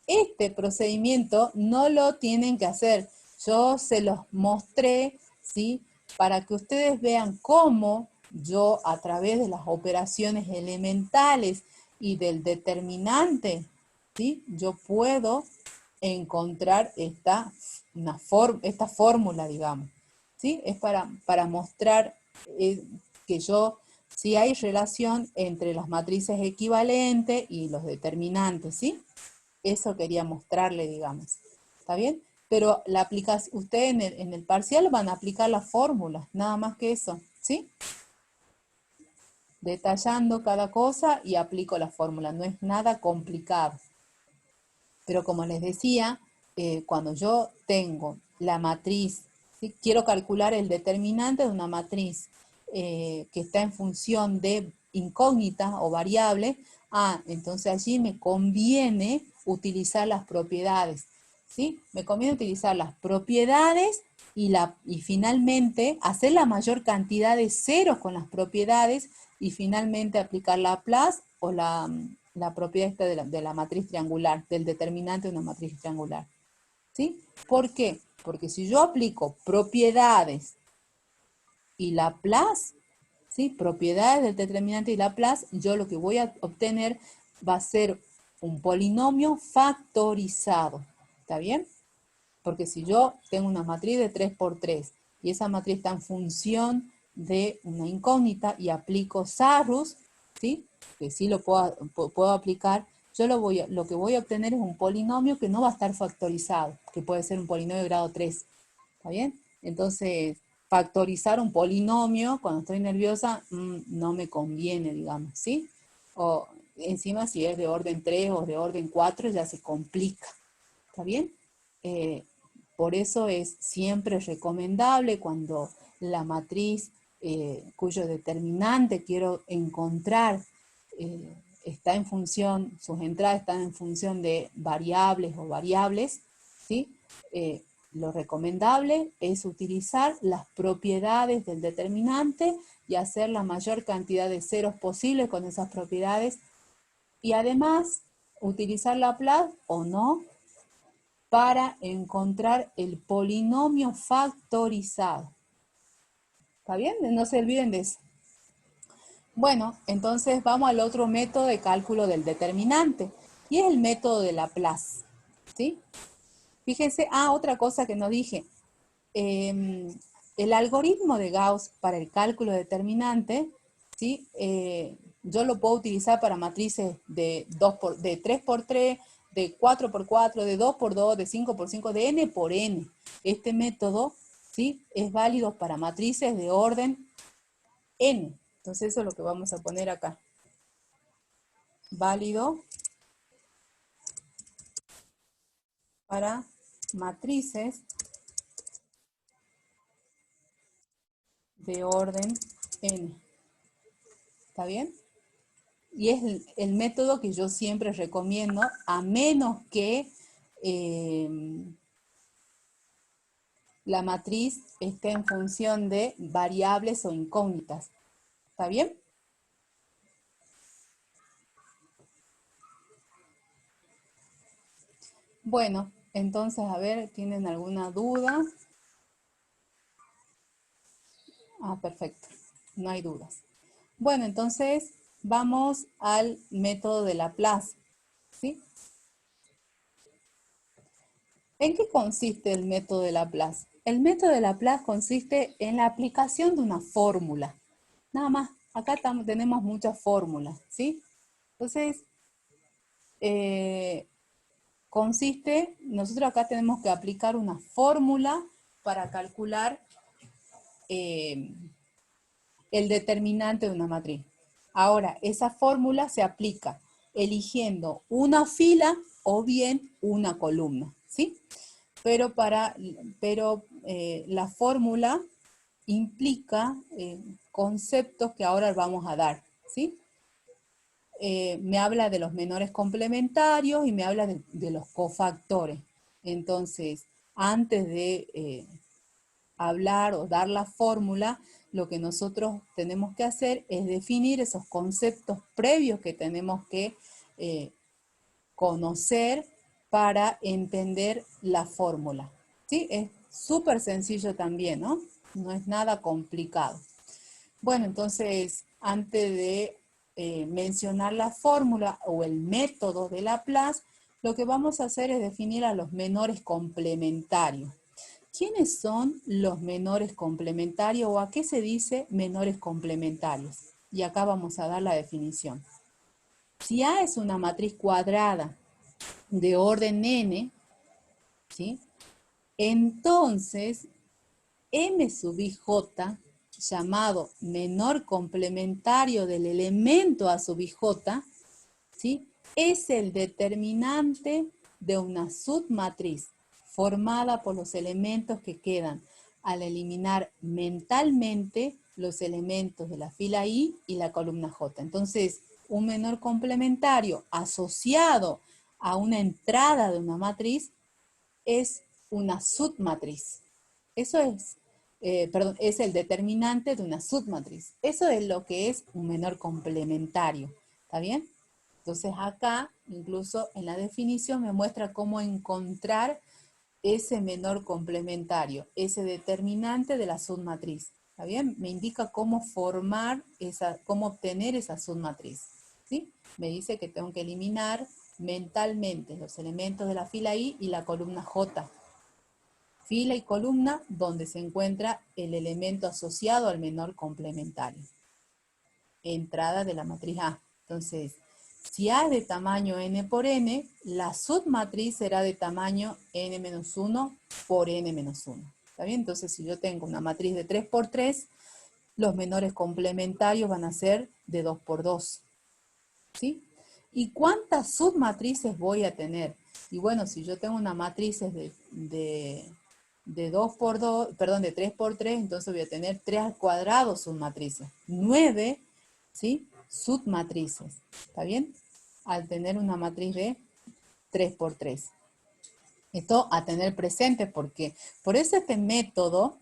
este procedimiento no lo tienen que hacer. Yo se los mostré, ¿sí? Para que ustedes vean cómo yo, a través de las operaciones elementales y del determinante, ¿sí? Yo puedo encontrar esta fórmula, digamos, ¿sí? Es para mostrar que si hay relación entre las matrices equivalentes y los determinantes, ¿sí? Eso quería mostrarle, digamos. ¿Está bien? Pero la aplicación, ustedes en el parcial van a aplicar las fórmulas, nada más que eso, ¿sí? Detallando cada cosa y aplico la fórmula, no es nada complicado. Pero como les decía, cuando yo tengo la matriz, ¿sí? Quiero calcular el determinante de una matriz que está en función de incógnita o variable, entonces allí me conviene utilizar las propiedades, ¿sí? Me conviene utilizar las propiedades y finalmente hacer la mayor cantidad de ceros con las propiedades y finalmente aplicar la plus o la propiedad esta de la matriz triangular, del determinante de una matriz triangular. ¿Sí? ¿Por qué? Porque si yo aplico propiedades y Laplace, ¿sí? Propiedades del determinante y Laplace, yo lo que voy a obtener va a ser un polinomio factorizado. ¿Está bien? Porque si yo tengo una matriz de 3 por 3 y esa matriz está en función de una incógnita y aplico Sarrus, ¿sí? Que sí lo puedo aplicar, yo lo que voy a obtener es un polinomio que no va a estar factorizado, que puede ser un polinomio de grado 3. ¿Está bien? Entonces, factorizar un polinomio cuando estoy nerviosa no me conviene, digamos, ¿sí? O encima si es de orden 3 o de orden 4 ya se complica. ¿Está bien? Por eso es siempre recomendable cuando la matriz cuyo determinante quiero encontrar está en función, sus entradas están en función de variables o variables, ¿sí? Lo recomendable es utilizar las propiedades del determinante y hacer la mayor cantidad de ceros posible con esas propiedades y además utilizar Laplace o no para encontrar el polinomio factorizado. ¿Está bien? No se olviden de eso. Bueno, entonces vamos al otro método de cálculo del determinante, y es el método de Laplace. ¿Sí? Fíjense, otra cosa que no dije. El algoritmo de Gauss para el cálculo determinante, ¿sí? Yo lo puedo utilizar para matrices de 3 por 3, de 4 por 4, de 2 por 2, de 5 por 5, de n por n. Este método, ¿sí? Es válido para matrices de orden n. Entonces eso es lo que vamos a poner acá. Válido para matrices de orden n. ¿Está bien? Y es el método que yo siempre recomiendo, a menos que la matriz esté en función de variables o incógnitas. ¿Está bien? Bueno, entonces, a ver, ¿tienen alguna duda? Perfecto, no hay dudas. Bueno, entonces vamos al método de Laplace, ¿sí? ¿En qué consiste el método de Laplace? El método de Laplace consiste en la aplicación de una fórmula. Nada más, acá tenemos muchas fórmulas, ¿sí? Entonces, nosotros acá tenemos que aplicar una fórmula para calcular el determinante de una matriz. Ahora, esa fórmula se aplica eligiendo una fila o bien una columna, ¿sí? Pero la fórmula implica conceptos que ahora vamos a dar, ¿sí? Me habla de los menores complementarios y me habla de los cofactores. Entonces, antes de hablar o dar la fórmula, lo que nosotros tenemos que hacer es definir esos conceptos previos que tenemos que conocer para entender la fórmula. ¿Sí? Es súper sencillo también, ¿no? No es nada complicado. Bueno, entonces, antes de mencionar la fórmula o el método de Laplace, lo que vamos a hacer es definir a los menores complementarios. ¿Quiénes son los menores complementarios o a qué se dice menores complementarios? Y acá vamos a dar la definición. Si A es una matriz cuadrada de orden n, ¿sí? Entonces, M sub ij, llamado menor complementario del elemento A sub ij, ¿sí? Es el determinante de una submatriz formada por los elementos que quedan al eliminar mentalmente los elementos de la fila I y la columna J. Entonces, un menor complementario asociado a una entrada de una matriz es una submatriz. Eso es, perdón, es el determinante de una submatriz. Eso es lo que es un menor complementario. ¿Está bien? Entonces acá, incluso en la definición, me muestra cómo encontrar ese menor complementario, ese determinante de la submatriz. ¿Está bien? Me indica cómo formar cómo obtener esa submatriz. ¿Sí? Me dice que tengo que eliminar mentalmente los elementos de la fila I y la columna J. Fila y columna donde se encuentra el elemento asociado al menor complementario. Entrada de la matriz A. Entonces, si A es de tamaño n por n, la submatriz será de tamaño n-1 por n-1. ¿Está bien? Entonces, si yo tengo una matriz de 3 por 3, los menores complementarios van a ser de 2 por 2. ¿Sí? ¿Y cuántas submatrices voy a tener? Y bueno, si yo tengo una matriz de 2 por 2, perdón, de 3 por 3, entonces voy a tener 3 al cuadrado submatrices. 9, ¿sí? Submatrices. ¿Está bien? Al tener una matriz de 3 por 3. Esto a tener presente porque por eso este método,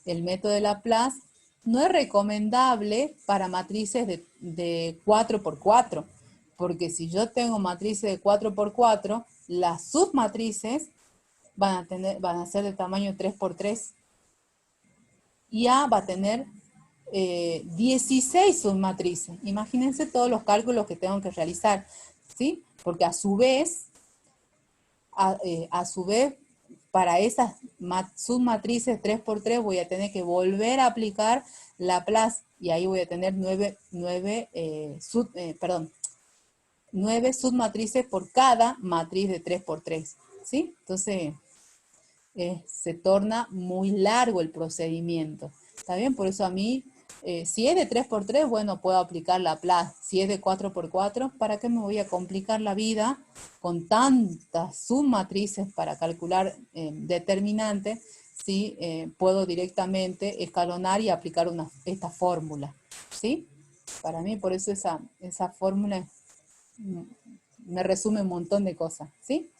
el método de Laplace, no es recomendable para matrices de 4 por 4. Porque si yo tengo matrices de 4 por 4, las submatrices van a ser de tamaño 3 por 3. Y A va a tener 16 submatrices. Imagínense todos los cálculos que tengo que realizar, ¿sí? Porque a su vez, para esas submatrices 3 por 3 voy a tener que volver a aplicar Laplace y ahí voy a tener 9 submatrices por cada matriz de 3 por 3, ¿sí? Entonces, se torna muy largo el procedimiento. ¿Está bien? Por eso a mí, si es de 3 por 3, bueno, puedo aplicar Laplace. Si es de 4 por 4, ¿para qué me voy a complicar la vida con tantas submatrices para calcular determinantes? Si puedo directamente escalonar y aplicar esta fórmula. ¿Sí? Para mí, por eso esa fórmula me resume un montón de cosas. ¿Sí?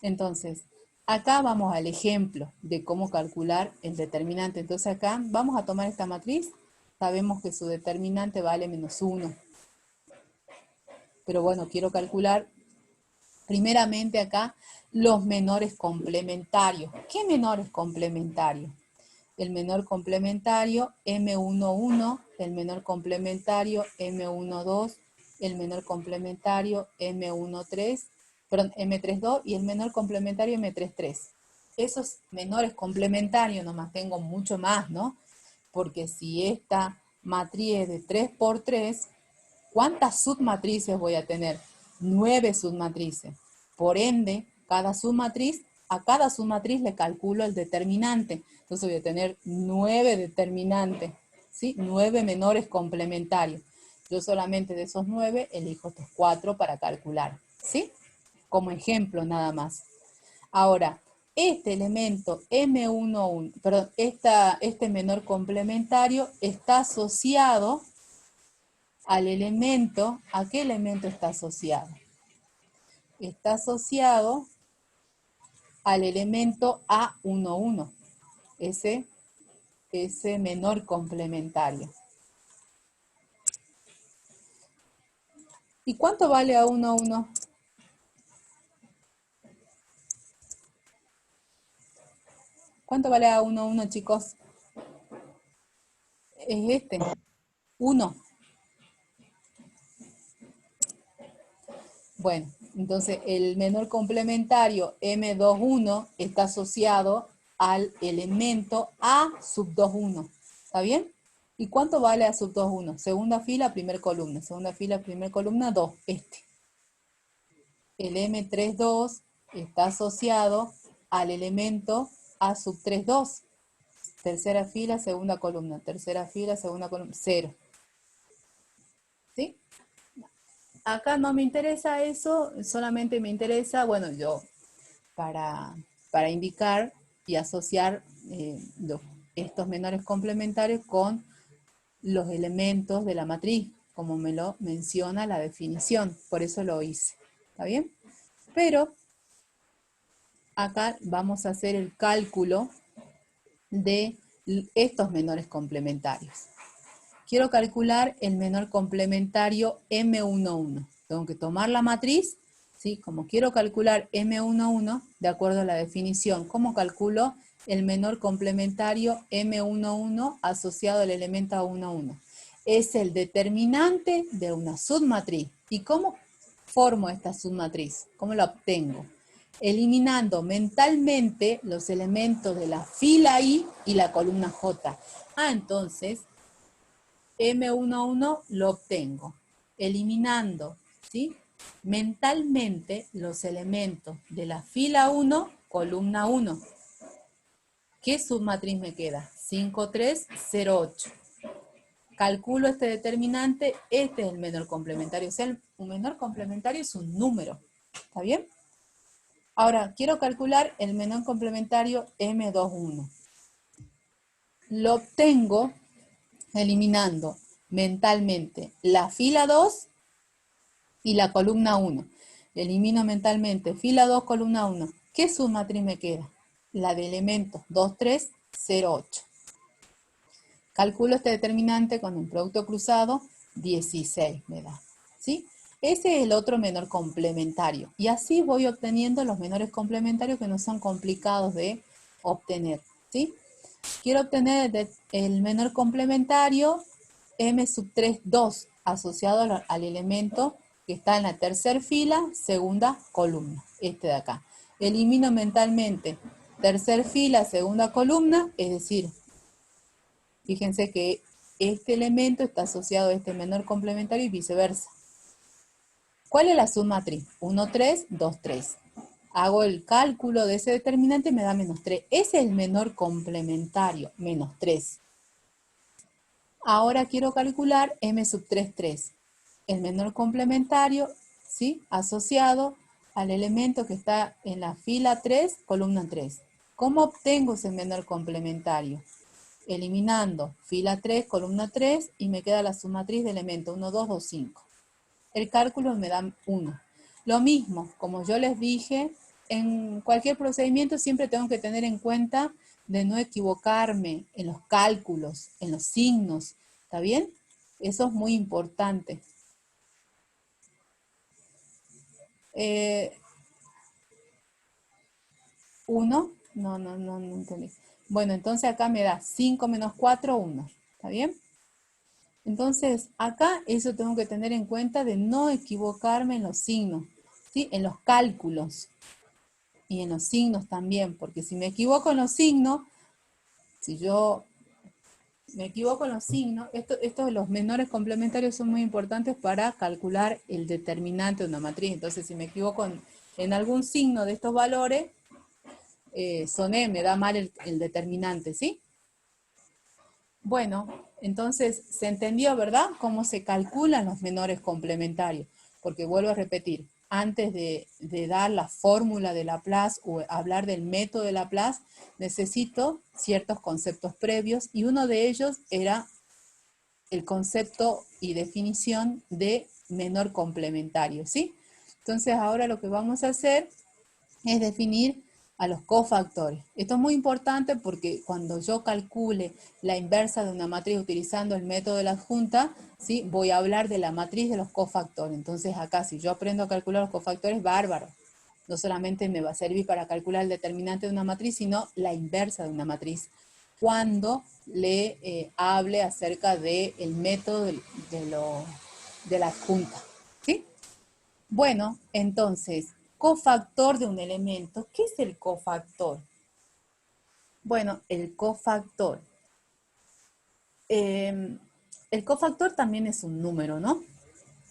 Entonces, acá vamos al ejemplo de cómo calcular el determinante. Entonces acá vamos a tomar esta matriz. Sabemos que su determinante vale -1. Pero bueno, quiero calcular primeramente acá los menores complementarios. ¿Qué menores complementarios? El menor complementario M11, el menor complementario M12, el menor complementario M13, perdón, M32 y el menor complementario M33. Esos menores complementarios, nomás tengo mucho más, ¿no? Porque si esta matriz es de 3 por 3, ¿cuántas submatrices voy a tener? 9 submatrices. Por ende, a cada submatriz le calculo el determinante. Entonces voy a tener 9 determinantes, ¿sí? 9 menores complementarios. Yo solamente de esos 9 elijo estos 4 para calcular, ¿sí? Como ejemplo nada más. Ahora, este elemento M11, perdón, este menor complementario está asociado al elemento. ¿A qué elemento está asociado? Está asociado al elemento A11, ese menor complementario. ¿Y cuánto vale A11? ¿Cuánto vale A11, chicos? Es este, 1. Bueno, entonces el menor complementario M21 está asociado al elemento A sub 21. ¿Está bien? ¿Y cuánto vale A sub 21? Segunda fila, primera columna. Segunda fila, primera columna, 2. Este. el M32 está asociado al elemento A sub 32. Tercera fila, segunda columna. Tercera fila, segunda columna. 0. ¿Sí? Acá no me interesa eso, solamente me interesa, bueno, yo, para indicar y asociar estos menores complementarios con los elementos de la matriz, como me lo menciona la definición. Por eso lo hice. ¿Está bien? Pero acá vamos a hacer el cálculo de estos menores complementarios. Quiero calcular el menor complementario M11. Tengo que tomar la matriz, ¿sí? Como quiero calcular M11, de acuerdo a la definición, ¿cómo calculo el menor complementario M11 asociado al elemento A11? Es el determinante de una submatriz. ¿Y cómo formo esta submatriz? ¿Cómo la obtengo? Eliminando mentalmente los elementos de la fila I y la columna J. Entonces, M11 lo obtengo eliminando, ¿sí?, mentalmente los elementos de la fila 1, columna 1. ¿Qué submatriz me queda? 5308. Calculo este determinante, este es el menor complementario. O sea, un menor complementario es un número. ¿Está bien? Ahora, quiero calcular el menor complementario M21. Lo obtengo eliminando mentalmente la fila 2 y la columna 1. Elimino mentalmente fila 2, columna 1. ¿Qué submatriz me queda? La de elementos 2, 3, 0, 8. Calculo este determinante con un producto cruzado, 16 me da. ¿Sí? Ese es el otro menor complementario. Y así voy obteniendo los menores complementarios que no son complicados de obtener. ¿Sí? Quiero obtener el menor complementario M sub 3, 2, asociado al elemento que está en la tercera fila, segunda columna, este de acá. Elimino mentalmente tercera fila, segunda columna, es decir, fíjense que este elemento está asociado a este menor complementario y viceversa. ¿Cuál es la submatriz? 1, 3, 2, 3. Hago el cálculo de ese determinante y me da menos 3. Ese es el menor complementario, menos 3. Ahora quiero calcular M sub 3, 3. El menor complementario, ¿sí?, asociado al elemento que está en la fila 3, columna 3. ¿Cómo obtengo ese menor complementario? Eliminando fila 3, columna 3, y me queda la submatriz de elementos 1, 2, 2, 5. El cálculo me da 1. Lo mismo, como yo les dije, en cualquier procedimiento siempre tengo que tener en cuenta de no equivocarme en los cálculos, en los signos. ¿Está bien? Eso es muy importante. ¿1? No entendí. Bueno, entonces acá me da 5 menos 4, 1. ¿Está bien? Entonces, acá eso tengo que tener en cuenta de no equivocarme en los signos, ¿sí?, en los cálculos y en los signos también, porque si me equivoco en los signos, si yo me equivoco en los signos, estos de los menores complementarios son muy importantes para calcular el determinante de una matriz. Entonces, si me equivoco en algún signo de estos valores, soné, me da mal el determinante, ¿sí? Bueno, entonces se entendió, ¿verdad?, cómo se calculan los menores complementarios. Porque vuelvo a repetir, antes de dar la fórmula de Laplace o hablar del método de Laplace, necesito ciertos conceptos previos y uno de ellos era el concepto y definición de menor complementario, ¿sí? Entonces ahora lo que vamos a hacer es definir a los cofactores. Esto es muy importante porque cuando yo calcule la inversa de una matriz utilizando el método de la adjunta, ¿sí?, voy a hablar de la matriz de los cofactores. Entonces acá, si yo aprendo a calcular los cofactores, bárbaro. No solamente me va a servir para calcular el determinante de una matriz, sino la inversa de una matriz, cuando le hable acerca del método de la adjunta. ¿Sí? Bueno, entonces, cofactor de un elemento. ¿Qué es el cofactor? Bueno, el cofactor. El cofactor también es un número, ¿no?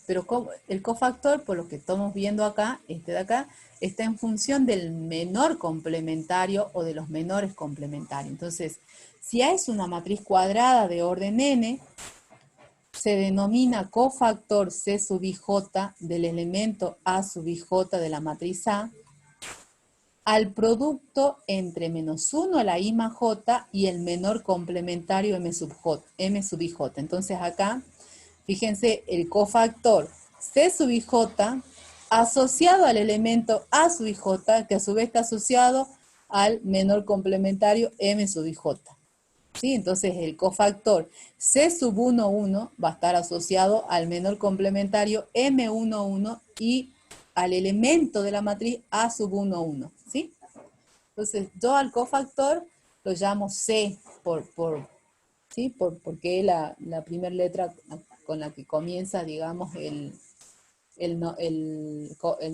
pero el cofactor, por lo que estamos viendo acá, este de acá, está en función del menor complementario o de los menores complementarios. Entonces, si A es una matriz cuadrada de orden n, se denomina cofactor C sub ij del elemento A sub ij de la matriz A al producto entre menos 1 a la I más J y el menor complementario M sub ij. Entonces acá, fíjense, el cofactor C sub ij asociado al elemento A sub ij, que a su vez está asociado al menor complementario M sub ij. ¿Sí? Entonces el cofactor C sub 1, 1 va a estar asociado al menor complementario M1, 1 y al elemento de la matriz A sub 1, 1. ¿Sí? Entonces yo al cofactor lo llamo C ¿sí? Porque es la primera letra con la que comienza, digamos, el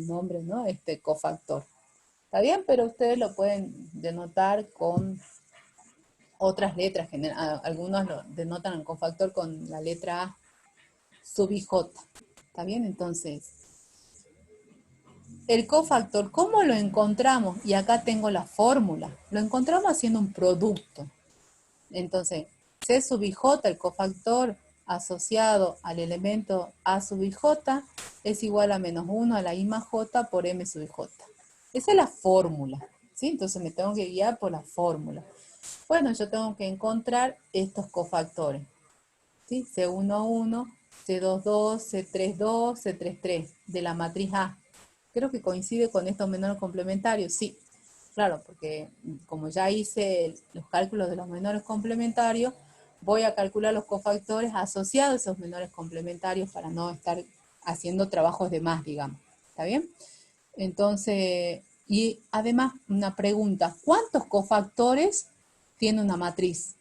nombre, ¿no? Este cofactor. ¿Está bien? Pero ustedes lo pueden denotar con otras letras. Algunos lo denotan el cofactor con la letra A sub ij. ¿Está bien? Entonces, el cofactor, ¿cómo lo encontramos? Y acá tengo la fórmula. Lo encontramos haciendo un producto. Entonces, C sub ij, el cofactor asociado al elemento A sub ij, es igual a menos 1 a la I más J por M sub ij. Esa es la fórmula, ¿sí? Entonces me tengo que guiar por la fórmula. Bueno, yo tengo que encontrar estos cofactores, ¿sí? C11, C22, C32, C33 de la matriz A. Creo que coincide con estos menores complementarios, sí. Claro, porque como ya hice los cálculos de los menores complementarios, voy a calcular los cofactores asociados a esos menores complementarios para no estar haciendo trabajos de más, digamos. ¿Está bien? Entonces, y además una pregunta, ¿cuántos cofactores tiene una matriz?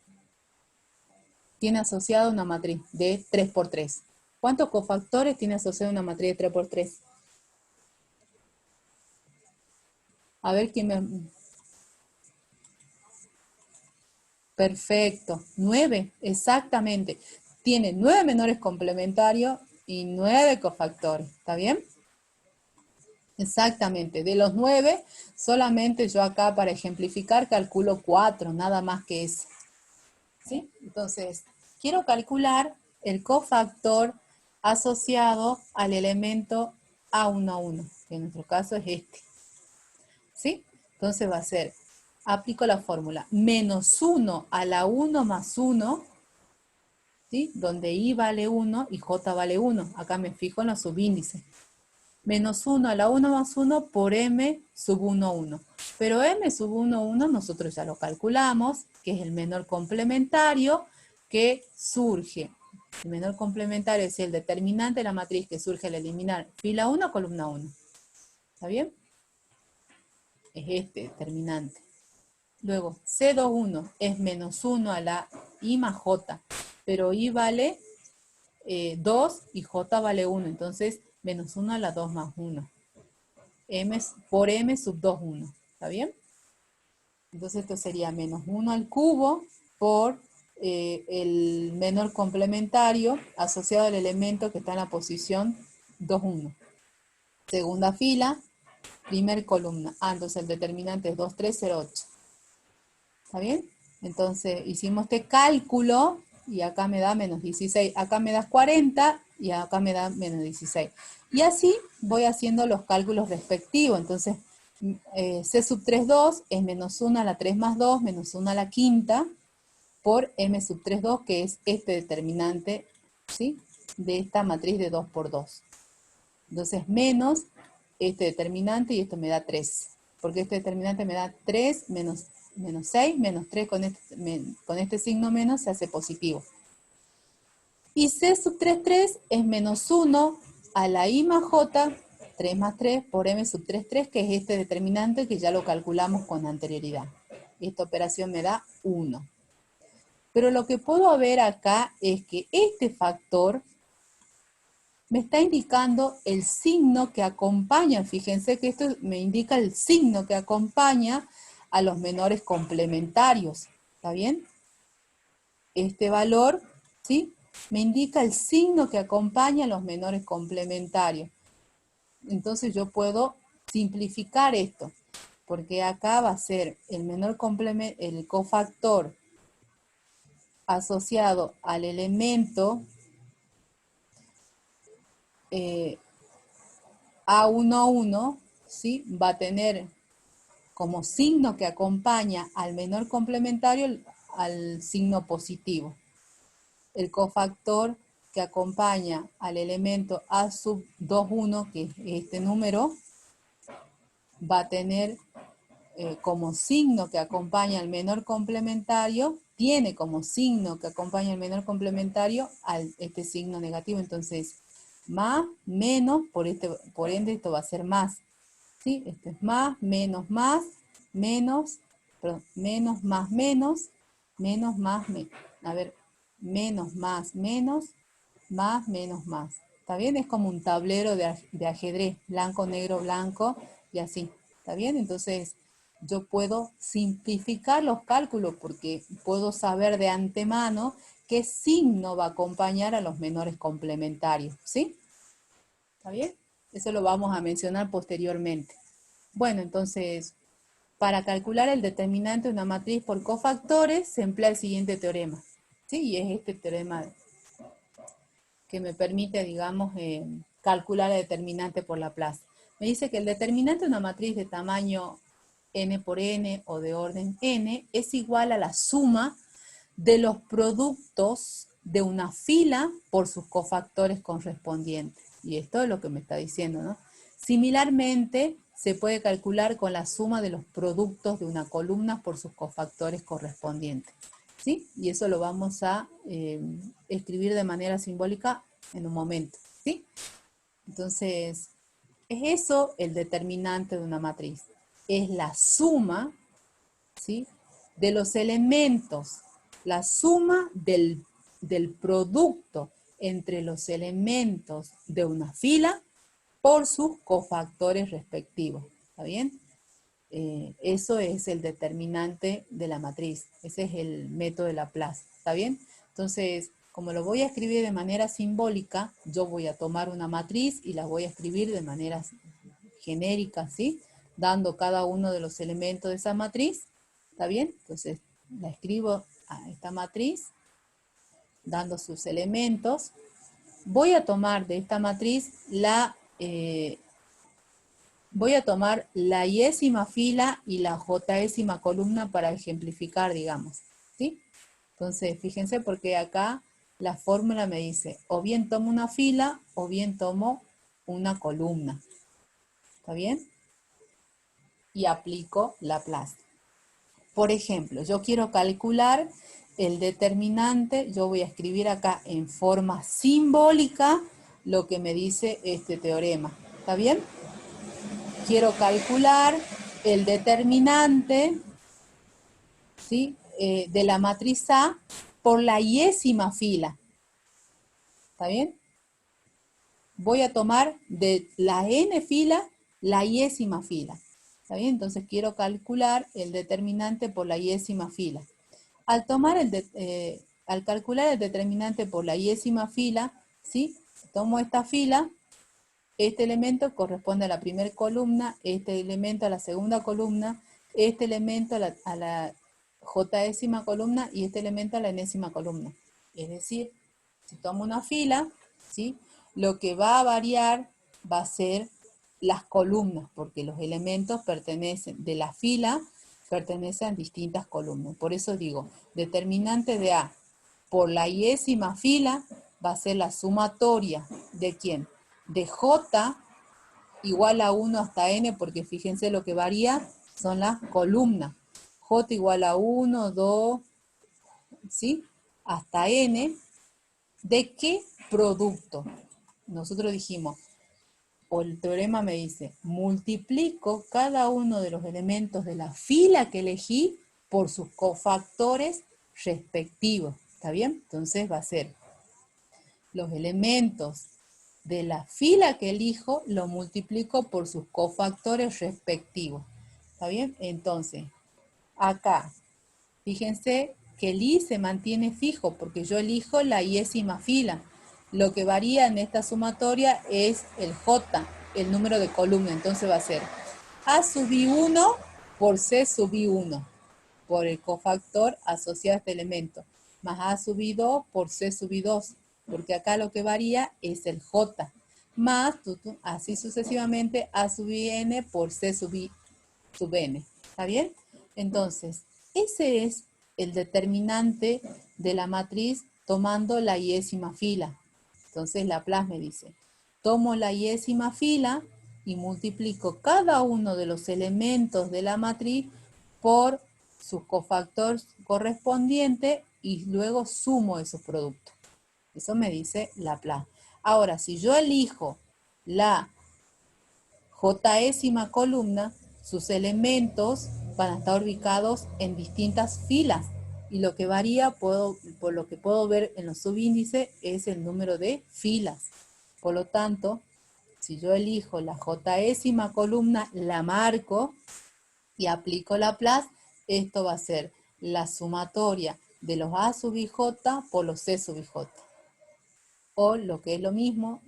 Tiene asociada una matriz de 3 por 3. ¿Cuántos cofactores tiene asociada una matriz de 3 por 3? A ver quién me... Perfecto, 9, exactamente. Tiene 9 menores complementarios y 9 cofactores, ¿está bien? Exactamente, de los 9, solamente yo acá para ejemplificar calculo 4, nada más que eso. ¿Sí? Entonces, quiero calcular el cofactor asociado al elemento A11, que en nuestro caso es este. ¿Sí? Entonces va a ser, aplico la fórmula, menos 1 a la 1 más 1, ¿sí? Donde I vale 1 y J vale 1. Acá me fijo en los subíndices. Menos 1 a la 1 más 1 por M sub 1, 1. Pero M sub 1, 1 nosotros ya lo calculamos, que es el menor complementario que surge. El menor complementario es el determinante de la matriz que surge al eliminar fila 1, columna 1. ¿Está bien? Es este determinante. Luego, C21 es menos 1 a la I más J, pero I vale 2 y J vale 1, entonces menos 1 a la 2 más 1. M por M sub 2, 1. ¿Está bien? Entonces esto sería menos 1 al cubo por el menor complementario asociado al elemento que está en la posición 2, 1. Segunda fila, primer columna. Entonces el determinante es 2, 3, 0, 8. ¿Está bien? Entonces hicimos este cálculo y acá me da menos 16. Acá me da 40 y acá me da menos 16. Y así voy haciendo los cálculos respectivos. Entonces, C sub 3, 2 es menos 1 a la 3 más 2, menos 1 a la quinta, por M sub 3, 2, que es este determinante, ¿sí? De esta matriz de 2 por 2. Entonces, menos este determinante y esto me da 3. Porque este determinante me da 3 menos 6, menos 3 con este signo menos se hace positivo. Y C sub 3, 3 es menos 1 a la I más J, 3 más 3 por M sub 3, 3, que es este determinante que ya lo calculamos con anterioridad. Esta operación me da 1. Pero lo que puedo ver acá es que este factor me está indicando el signo que acompaña. Fíjense que esto me indica el signo que acompaña a los menores complementarios. ¿Está bien? Este valor, ¿sí? me indica el signo que acompaña a los menores complementarios. Entonces yo puedo simplificar esto, porque acá va a ser el cofactor asociado al elemento A11, ¿sí? Va a tener como signo que acompaña al menor complementario al signo positivo. El cofactor que acompaña al elemento A sub 21, que es este número, va a tener como signo que acompaña al menor complementario, tiene como signo que acompaña al menor complementario este signo negativo. Entonces, más, menos, por ende esto va a ser más. ¿Sí? Esto es más, menos, menos, más, menos, a ver, menos, más, menos, más. ¿Está bien? Es como un tablero de ajedrez, blanco, negro, blanco, y así. ¿Está bien? Entonces, yo puedo simplificar los cálculos porque puedo saber de antemano qué signo va a acompañar a los menores complementarios. ¿Sí? ¿Está bien? Eso lo vamos a mencionar posteriormente. Bueno, entonces, para calcular el determinante de una matriz por cofactores, se emplea el siguiente teorema. ¿Sí? Y es este teorema que me permite, digamos, calcular el determinante por Laplace. Me dice que el determinante de una matriz de tamaño n por n o de orden n es igual a la suma de los productos de una fila por sus cofactores correspondientes. Y esto es lo que me está diciendo, ¿no? Similarmente, se puede calcular con la suma de los productos de una columna por sus cofactores correspondientes. ¿Sí? Y eso lo vamos a escribir de manera simbólica en un momento. ¿Sí? Entonces, es eso el determinante de una matriz. Es la suma, ¿sí?, de los elementos, la suma del producto entre los elementos de una fila por sus cofactores respectivos. ¿Está bien? Eso es el determinante de la matriz. Ese es el método de Laplace. ¿Está bien? Entonces, como lo voy a escribir de manera simbólica, yo voy a tomar una matriz y la voy a escribir de manera genérica, ¿sí? Dando cada uno de los elementos de esa matriz. ¿Está bien? Entonces, la escribo a esta matriz, dando sus elementos. Voy a tomar de esta matriz voy a tomar la y-ésima fila y la j-ésima columna para ejemplificar, digamos, ¿sí? Entonces, fíjense porque acá la fórmula me dice, o bien tomo una fila, o bien tomo una columna. ¿Está bien? Y aplico Laplace. Por ejemplo, yo quiero calcular el determinante, yo voy a escribir acá en forma simbólica lo que me dice este teorema. ¿Está bien? Quiero calcular el determinante, ¿sí?, de la matriz A por la y-ésima fila. ¿Está bien? Voy a tomar de la n fila la y-ésima fila. ¿Está bien? Entonces quiero calcular el determinante por la y-ésima fila. Al calcular el determinante por la y-ésima fila, ¿sí?, tomo esta fila. Este elemento corresponde a la primera columna, este elemento a la segunda columna, este elemento a la j-ésima columna y este elemento a la enésima columna. Es decir, si tomo una fila, ¿sí?, lo que va a variar va a ser las columnas, porque los elementos de la fila pertenecen a distintas columnas. Por eso digo, determinante de A por la y-ésima fila va a ser la sumatoria de ¿quién? De J igual a 1 hasta N, porque fíjense lo que varía son las columnas. J igual a 1, 2, ¿sí?, hasta N. ¿De qué producto? Nosotros dijimos, o el teorema me dice, multiplico cada uno de los elementos de la fila que elegí por sus cofactores respectivos. ¿Está bien? Entonces va a ser los elementos de la fila que elijo, lo multiplico por sus cofactores respectivos. ¿Está bien? Entonces, acá, fíjense que el I se mantiene fijo, porque yo elijo la iésima fila. Lo que varía en esta sumatoria es el J, el número de columna. Entonces va a ser A sub I1 por C sub I1, por el cofactor asociado a este elemento, más A sub I2 por C sub I2, porque acá lo que varía es el J, más así sucesivamente A sub IN por C sub I sub N. ¿Está bien? Entonces, ese es el determinante de la matriz tomando la iésima fila. Entonces Laplace me dice, tomo la iésima fila y multiplico cada uno de los elementos de la matriz por su cofactor correspondiente y luego sumo esos productos. Eso me dice Laplace. Ahora, si yo elijo la jésima columna, sus elementos van a estar ubicados en distintas filas y lo que varía, por lo que puedo ver en los subíndices, es el número de filas. Por lo tanto, si yo elijo la jésima columna, la marco y aplico Laplace, esto va a ser la sumatoria de los A sub ij por los C sub ij. O lo que es lo mismo,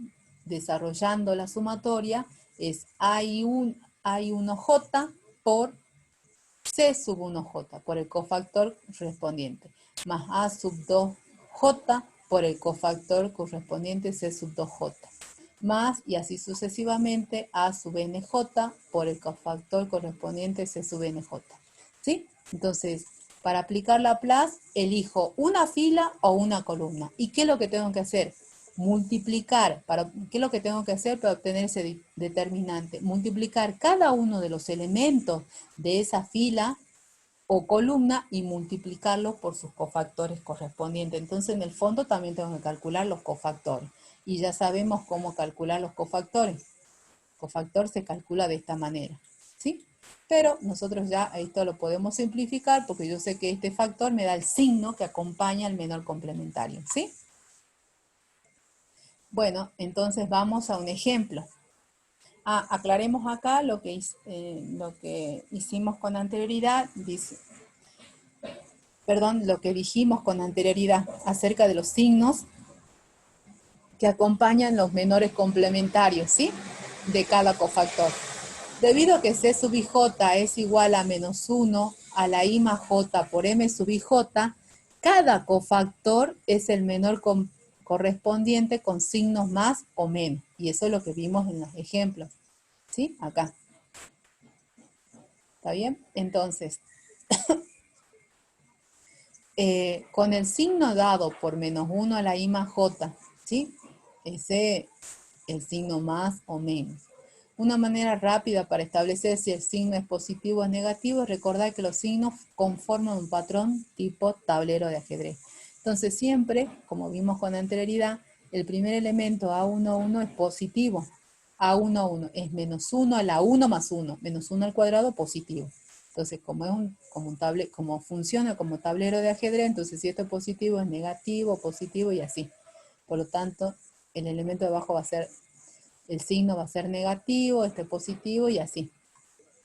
desarrollando la sumatoria, es A1J por C sub 1J, por el cofactor correspondiente, más A sub 2J por el cofactor correspondiente C sub 2J, más, y así sucesivamente, A sub NJ por el cofactor correspondiente C sub NJ. ¿Sí? Entonces, para aplicar Laplace, elijo una fila o una columna. ¿Y qué es lo que tengo que hacer? Multiplicar. ¿Qué es lo que tengo que hacer para obtener ese determinante? Multiplicar cada uno de los elementos de esa fila o columna y multiplicarlos por sus cofactores correspondientes. Entonces, en el fondo también tengo que calcular los cofactores. Y ya sabemos cómo calcular los cofactores. El cofactor se calcula de esta manera, ¿sí? Pero nosotros ya esto lo podemos simplificar porque yo sé que este factor me da el signo que acompaña al menor complementario, ¿sí? Bueno, entonces vamos a un ejemplo. Aclaremos acá lo que hicimos con anterioridad, lo que dijimos con anterioridad acerca de los signos que acompañan los menores complementarios, ¿sí? De cada cofactor. Debido a que C sub ij es igual a menos 1 a la I más J por M sub ij, cada cofactor es el menor correspondiente con signos más o menos. Y eso es lo que vimos en los ejemplos. ¿Sí? Acá. ¿Está bien? Entonces, con el signo dado por menos 1 a la I más J, ¿sí? Ese es el signo más o menos. Una manera rápida para establecer si el signo es positivo o negativo es recordar que los signos conforman un patrón tipo tablero de ajedrez. Entonces siempre, como vimos con anterioridad, el primer elemento A11 es positivo. A11 es menos 1 a la 1 más 1, menos 1 al cuadrado positivo. Entonces, como funciona como tablero de ajedrez, entonces si esto es positivo, es negativo, positivo y así. Por lo tanto, el elemento de abajo va a ser, el signo va a ser negativo, este positivo y así.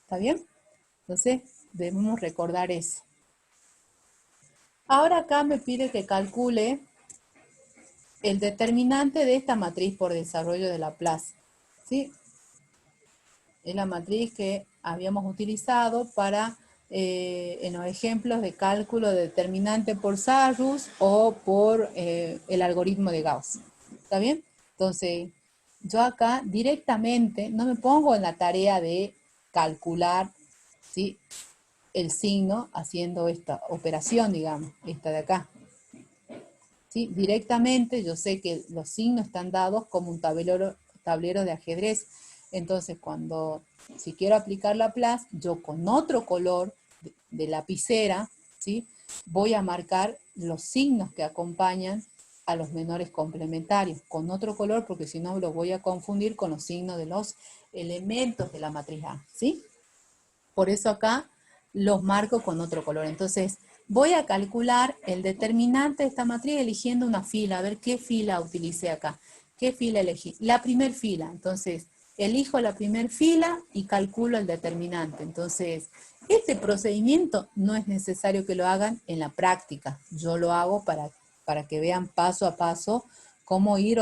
¿Está bien? Entonces, debemos recordar eso. Ahora acá me pide que calcule el determinante de esta matriz por desarrollo de Laplace. ¿Sí? Es la matriz que habíamos utilizado para en los ejemplos de cálculo de determinante por Sarrus o por el algoritmo de Gauss. ¿Está bien? Entonces, yo acá directamente no me pongo en la tarea de calcular, ¿sí?, el signo haciendo esta operación, digamos, esta de acá. ¿Sí? Directamente yo sé que los signos están dados como un tablero de ajedrez. Entonces, si quiero aplicar Laplace, yo con otro color de lapicera, ¿sí?, voy a marcar los signos que acompañan a los menores complementarios, con otro color, porque si no lo voy a confundir con los signos de los elementos de la matriz A, ¿sí? Por eso acá los marco con otro color. Entonces, voy a calcular el determinante de esta matriz eligiendo una fila, a ver qué fila utilicé acá. ¿Qué fila elegí? La primer fila. Entonces, elijo la primera fila y calculo el determinante. Entonces, este procedimiento no es necesario que lo hagan en la práctica. Yo lo hago para que vean paso a paso cómo ir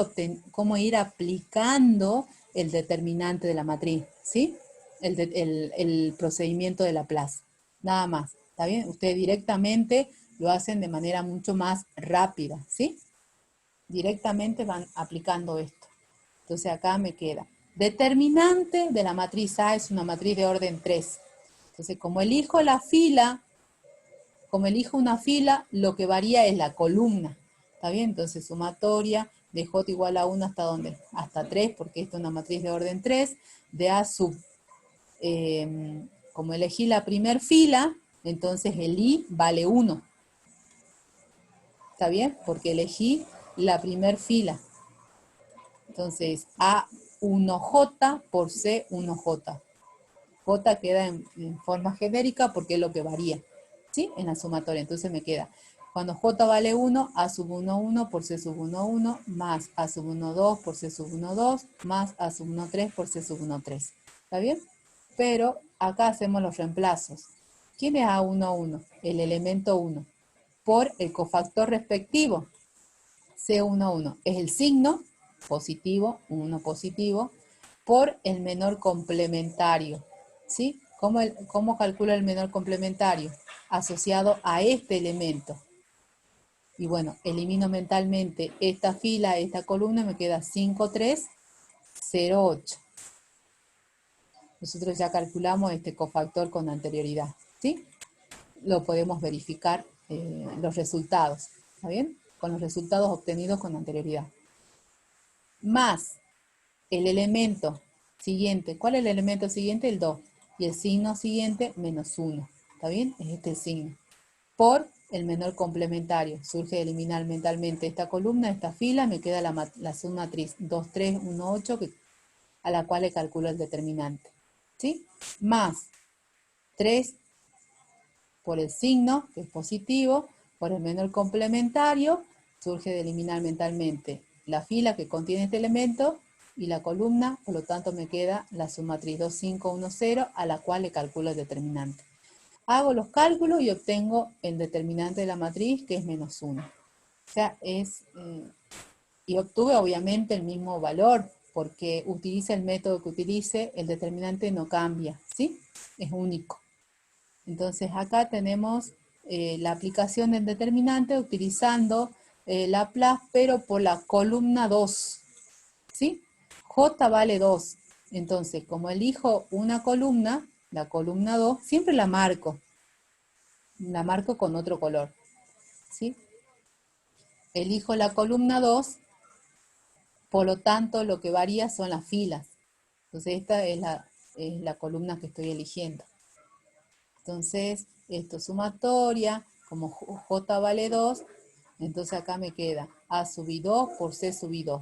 aplicando el determinante de la matriz, ¿sí? El procedimiento de Laplace. Nada más, ¿está bien? Ustedes directamente lo hacen de manera mucho más rápida, ¿sí? Directamente van aplicando esto. Entonces acá me queda. Determinante de la matriz A es una matriz de orden 3. Entonces, como elijo una fila, lo que varía es la columna. ¿Está bien? Entonces, sumatoria de J igual a 1 hasta ¿dónde? Hasta 3, porque esta es una matriz de orden 3. De A sub, como elegí la primer fila, entonces el I vale 1. ¿Está bien? Porque elegí la primer fila. Entonces, A1J por C1J. J queda en forma genérica porque es lo que varía, ¿sí? En la sumatoria. Entonces me queda, cuando J vale 1, A sub 1, 1 por C sub 1, 1, más A sub 1, 2 por C sub 1, 2, más A sub 1, 3 por C sub 1, 3. ¿Está bien? Pero acá hacemos los reemplazos. ¿Quién es A1, 1? El elemento 1. Por el cofactor respectivo. C1, 1. Es el signo positivo, 1 positivo, por el menor complementario. ¿Sí? ¿Cómo calculo el menor complementario? Asociado a este elemento. Y bueno, elimino mentalmente esta fila, esta columna, me queda 5, 3, 0, 8. Nosotros ya calculamos este cofactor con anterioridad. ¿Sí? Lo podemos verificar los resultados. ¿Está bien? Con los resultados obtenidos con anterioridad. Más el elemento siguiente. ¿Cuál es el elemento siguiente? El 2. Y el signo siguiente, menos 1. ¿Está bien? Es este el signo. Por el menor complementario. Surge de eliminar mentalmente esta columna, esta fila, me queda la submatriz 2, 3, 1, 8, a la cual le calculo el determinante. ¿Sí? Más 3 por el signo, que es positivo, por el menor complementario, surge de eliminar mentalmente la fila que contiene este elemento y la columna, por lo tanto me queda la submatriz 2, 5, 1, 0, a la cual le calculo el determinante. Hago los cálculos y obtengo el determinante de la matriz, que es menos 1. O sea, y obtuve obviamente el mismo valor, porque utilice el método que utilice, el determinante no cambia, ¿sí? Es único. Entonces acá tenemos la aplicación del determinante utilizando Laplace, pero por la columna 2, ¿sí? J vale 2. Entonces, como elijo una columna, la columna 2, siempre la marco con otro color, ¿sí? Elijo la columna 2, por lo tanto lo que varía son las filas. Entonces esta es la columna que estoy eligiendo. Entonces, esto es sumatoria, como J vale 2, entonces acá me queda A sub I 2 por C sub I 2.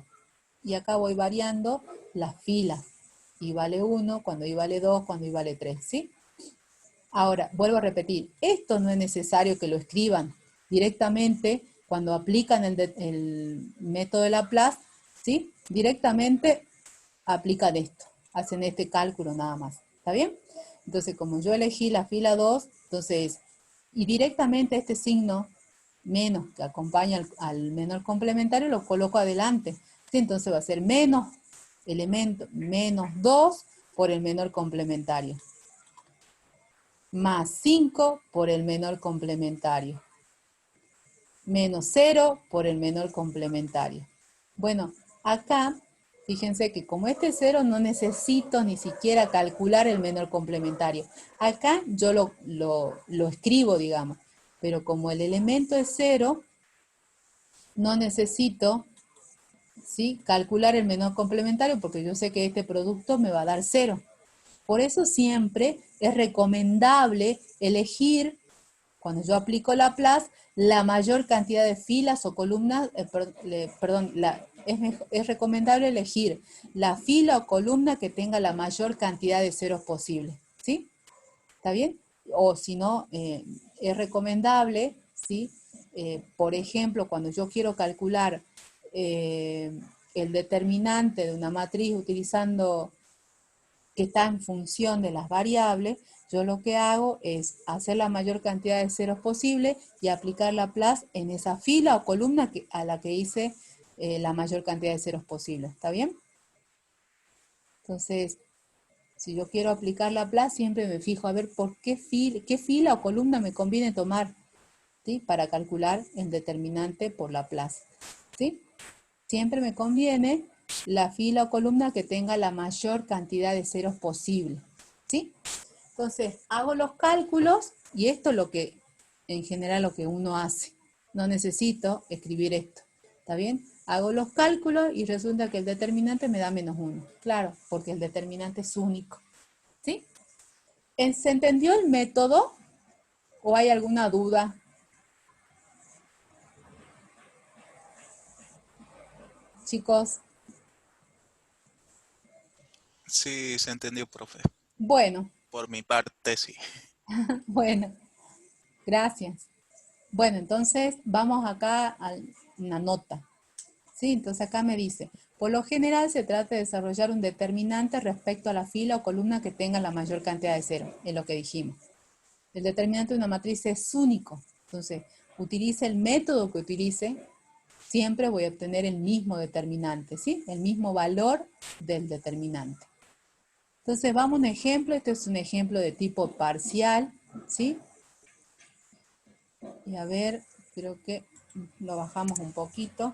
Y acá voy variando las filas. I vale 1, cuando I vale 2, cuando I vale 3, ¿sí? Ahora, vuelvo a repetir, esto no es necesario que lo escriban directamente cuando aplican el método de Laplace, ¿sí? Directamente aplican esto, hacen este cálculo nada más, ¿está bien? Entonces, como yo elegí la fila 2, entonces, y directamente este signo menos que acompaña al menor complementario lo coloco adelante, ¿sí? Entonces va a ser menos elemento, menos 2 por el menor complementario, más 5 por el menor complementario, menos 0 por el menor complementario. Bueno, acá, fíjense que como este 0 no necesito ni siquiera calcular el menor complementario. Acá yo lo escribo, digamos, pero como el elemento es 0, no necesito, ¿sí?, calcular el menor complementario porque yo sé que este producto me va a dar 0. Por eso siempre es recomendable elegir, cuando yo aplico Laplace, la mayor cantidad de filas o columnas, es recomendable elegir la fila o columna que tenga la mayor cantidad de ceros posible, ¿sí? ¿Está bien? O si no, es recomendable, ¿sí? Por ejemplo, cuando yo quiero calcular el determinante de una matriz utilizando que está en función de las variables, yo lo que hago es hacer la mayor cantidad de ceros posible y aplicar Laplace en esa fila o columna a la que hice la mayor cantidad de ceros posible. ¿Está bien? Entonces, si yo quiero aplicar Laplace, siempre me fijo a ver por qué fila o columna me conviene tomar, ¿sí? Para calcular el determinante por Laplace, ¿sí? Siempre me conviene la fila o columna que tenga la mayor cantidad de ceros posible, ¿sí? Entonces, hago los cálculos y esto es lo que, en general, lo que uno hace. No necesito escribir esto, ¿está bien? Hago los cálculos y resulta que el determinante me da -1. Claro, porque el determinante es único, ¿sí? ¿Se entendió el método o hay alguna duda? Chicos, Sí, se entendió, profe. bueno, Por mi parte, sí. bueno, gracias. Bueno, entonces vamos acá a una nota. ¿Sí? Entonces acá me dice, por lo general se trata de desarrollar un determinante respecto a la fila o columna que tenga la mayor cantidad de cero, es lo que dijimos. El determinante de una matriz es único. Entonces, utilice el método que utilice, siempre voy a obtener el mismo determinante, ¿sí? El mismo valor del determinante. Entonces, vamos a un ejemplo. Este es un ejemplo de tipo parcial, ¿sí? Y a ver, creo que lo bajamos un poquito.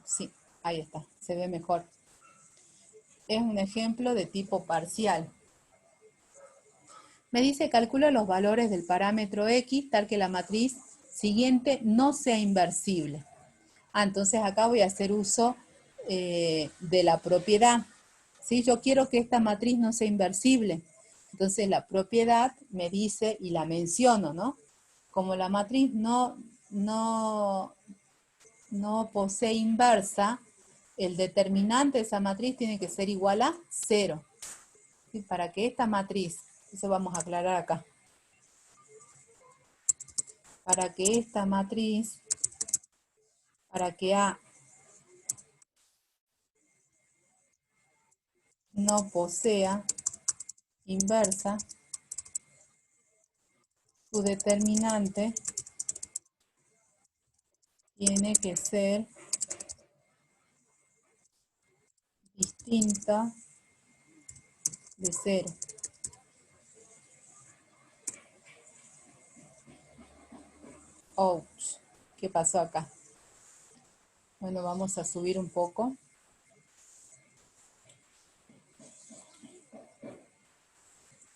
Sí, ahí está, se ve mejor. Es un ejemplo de tipo parcial. Me dice, calcula los valores del parámetro X tal que la matriz siguiente no sea inversible. Entonces acá voy a hacer uso de la propiedad. ¿Sí? Yo quiero que esta matriz no sea inversible. Entonces la propiedad me dice, y la menciono, ¿no? Como la matriz no posee inversa, el determinante de esa matriz tiene que ser igual a 0. ¿Sí? Para que esta matriz, eso vamos a aclarar acá, para que esta matriz, para que A no posea inversa, su determinante tiene que ser distinta de 0. Ouch, ¿qué pasó acá? Bueno, vamos a subir un poco.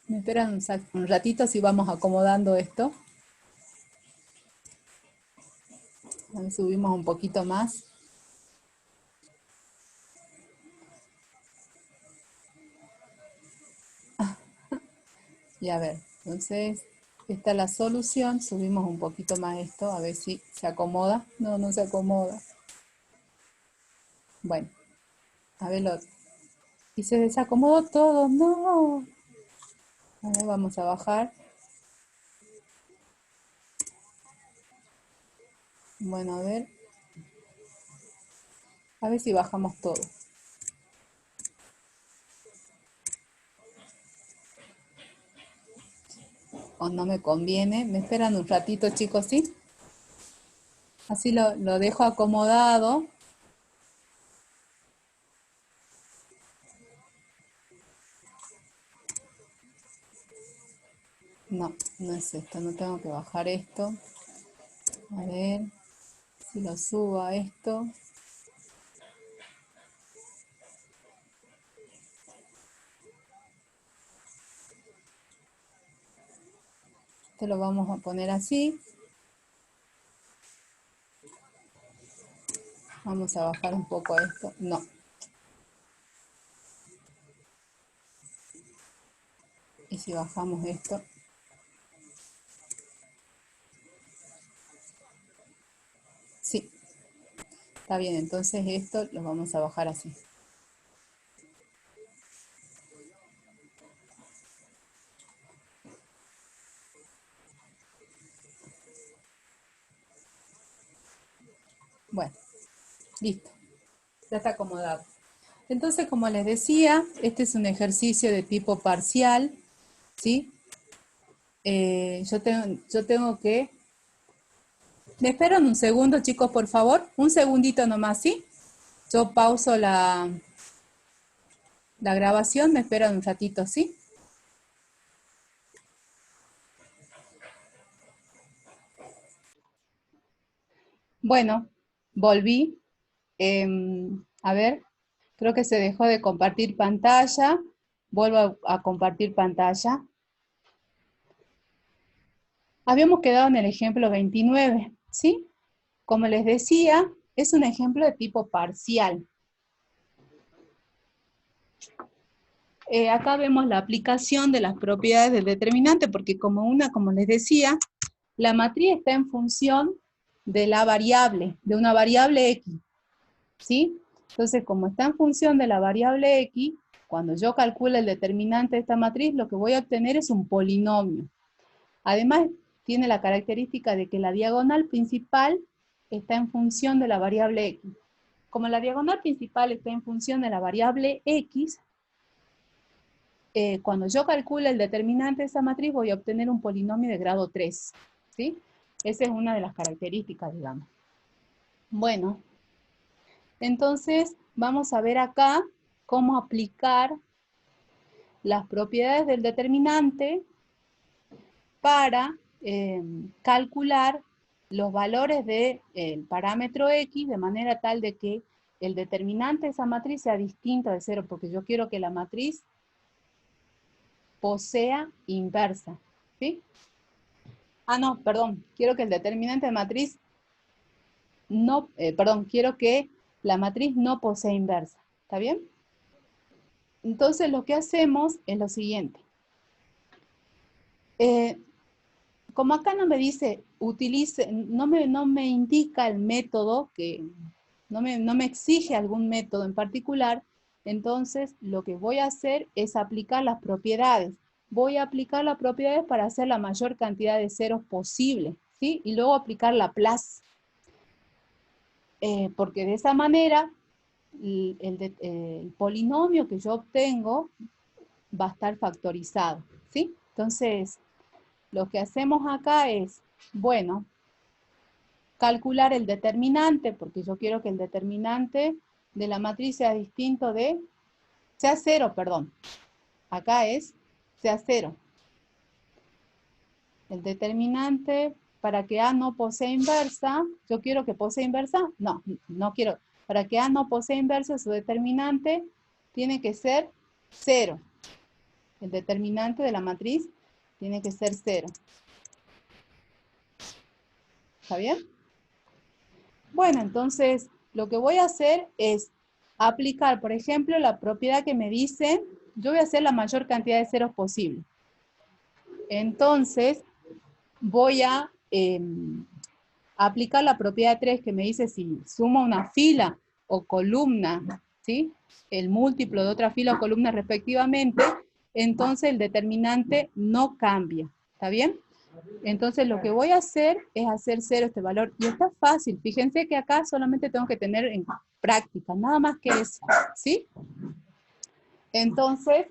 Me esperan un ratito si vamos acomodando esto. Subimos un poquito más. Y a ver, entonces, esta es la solución. Subimos un poquito más esto, a ver si se acomoda. No, no se acomoda. Bueno, a ver lo otro. Y se desacomodó todo, no. A ver, vamos a bajar. Bueno, a ver. A ver si bajamos todo. O no me conviene. Me esperan un ratito, chicos, ¿sí? Así lo dejo acomodado. No, no es esto. No tengo que bajar esto. A ver si lo subo a esto. Esto lo vamos a poner así. Vamos a bajar un poco esto. No. Y si bajamos esto. Sí. Está bien, entonces esto lo vamos a bajar así. Bueno, listo. Ya está acomodado. Entonces, como les decía, este es un ejercicio de tipo parcial, ¿sí? Yo tengo que... ¿Me esperan un segundo, chicos, por favor? Un segundito nomás, ¿sí? Yo pauso la grabación, me esperan un ratito, ¿sí? Bueno, volví. A ver, creo que se dejó de compartir pantalla. Vuelvo a compartir pantalla. Habíamos quedado en el ejemplo 29, ¿sí? Como les decía, es un ejemplo de tipo parcial. Acá vemos la aplicación de las propiedades del determinante, porque como les decía, la matriz está en función de la variable, de una variable x, ¿sí? Entonces, como está en función de la variable x, cuando yo calculo el determinante de esta matriz, lo que voy a obtener es un polinomio. Además, tiene la característica de que la diagonal principal está en función de la variable x. Como la diagonal principal está en función de la variable x, cuando yo calcule el determinante de esa matriz, voy a obtener un polinomio de grado 3, ¿sí? Esa es una de las características, digamos. Bueno, entonces vamos a ver acá cómo aplicar las propiedades del determinante para calcular los valores del parámetro x de manera tal de que el determinante de esa matriz sea distinto de 0, porque yo quiero que la matriz posea inversa, ¿sí? Ah, no, perdón, quiero que el determinante de matriz no, quiero que la matriz no posea inversa, ¿está bien? Entonces lo que hacemos es lo siguiente. Como acá no me dice, utilice, no me indica el método, no me exige algún método en particular, entonces lo que voy a hacer es aplicar las propiedades. Voy a aplicar las propiedades para hacer la mayor cantidad de ceros posible, ¿sí? Y luego aplicar la plus. Porque de esa manera el polinomio que yo obtengo va a estar factorizado, ¿sí? Entonces, lo que hacemos acá es, bueno, calcular el determinante, porque yo quiero que el determinante de la matriz sea distinto sea 0, perdón. Acá sea 0. El determinante, para que A no posea inversa, yo quiero que posea inversa, no quiero. Para que A no posea inversa, su determinante tiene que ser 0. El determinante de la matriz tiene que ser 0. ¿Está bien? Bueno, entonces lo que voy a hacer es aplicar, por ejemplo, la propiedad que me dice, yo voy a hacer la mayor cantidad de ceros posible. Entonces, voy a aplicar la propiedad 3 que me dice si sumo una fila o columna, ¿sí? El múltiplo de otra fila o columna respectivamente, entonces el determinante no cambia. ¿Está bien? Entonces lo que voy a hacer es hacer 0 este valor. Y está fácil. Fíjense que acá solamente tengo que tener en práctica, nada más que eso. ¿Sí? Entonces,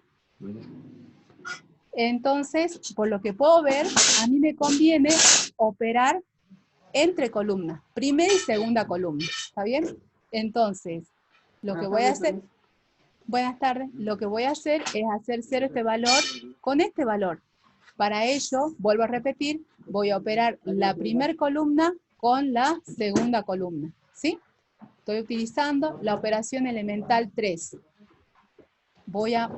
por lo que puedo ver, a mí me conviene operar entre columnas, primera y segunda columna. ¿Está bien? Entonces, lo que voy a hacer... Buenas tardes. Lo que voy a hacer es hacer 0 este valor con este valor. Para ello, vuelvo a repetir, voy a operar la primera columna con la segunda columna, ¿sí? Estoy utilizando la operación elemental 3. Voy a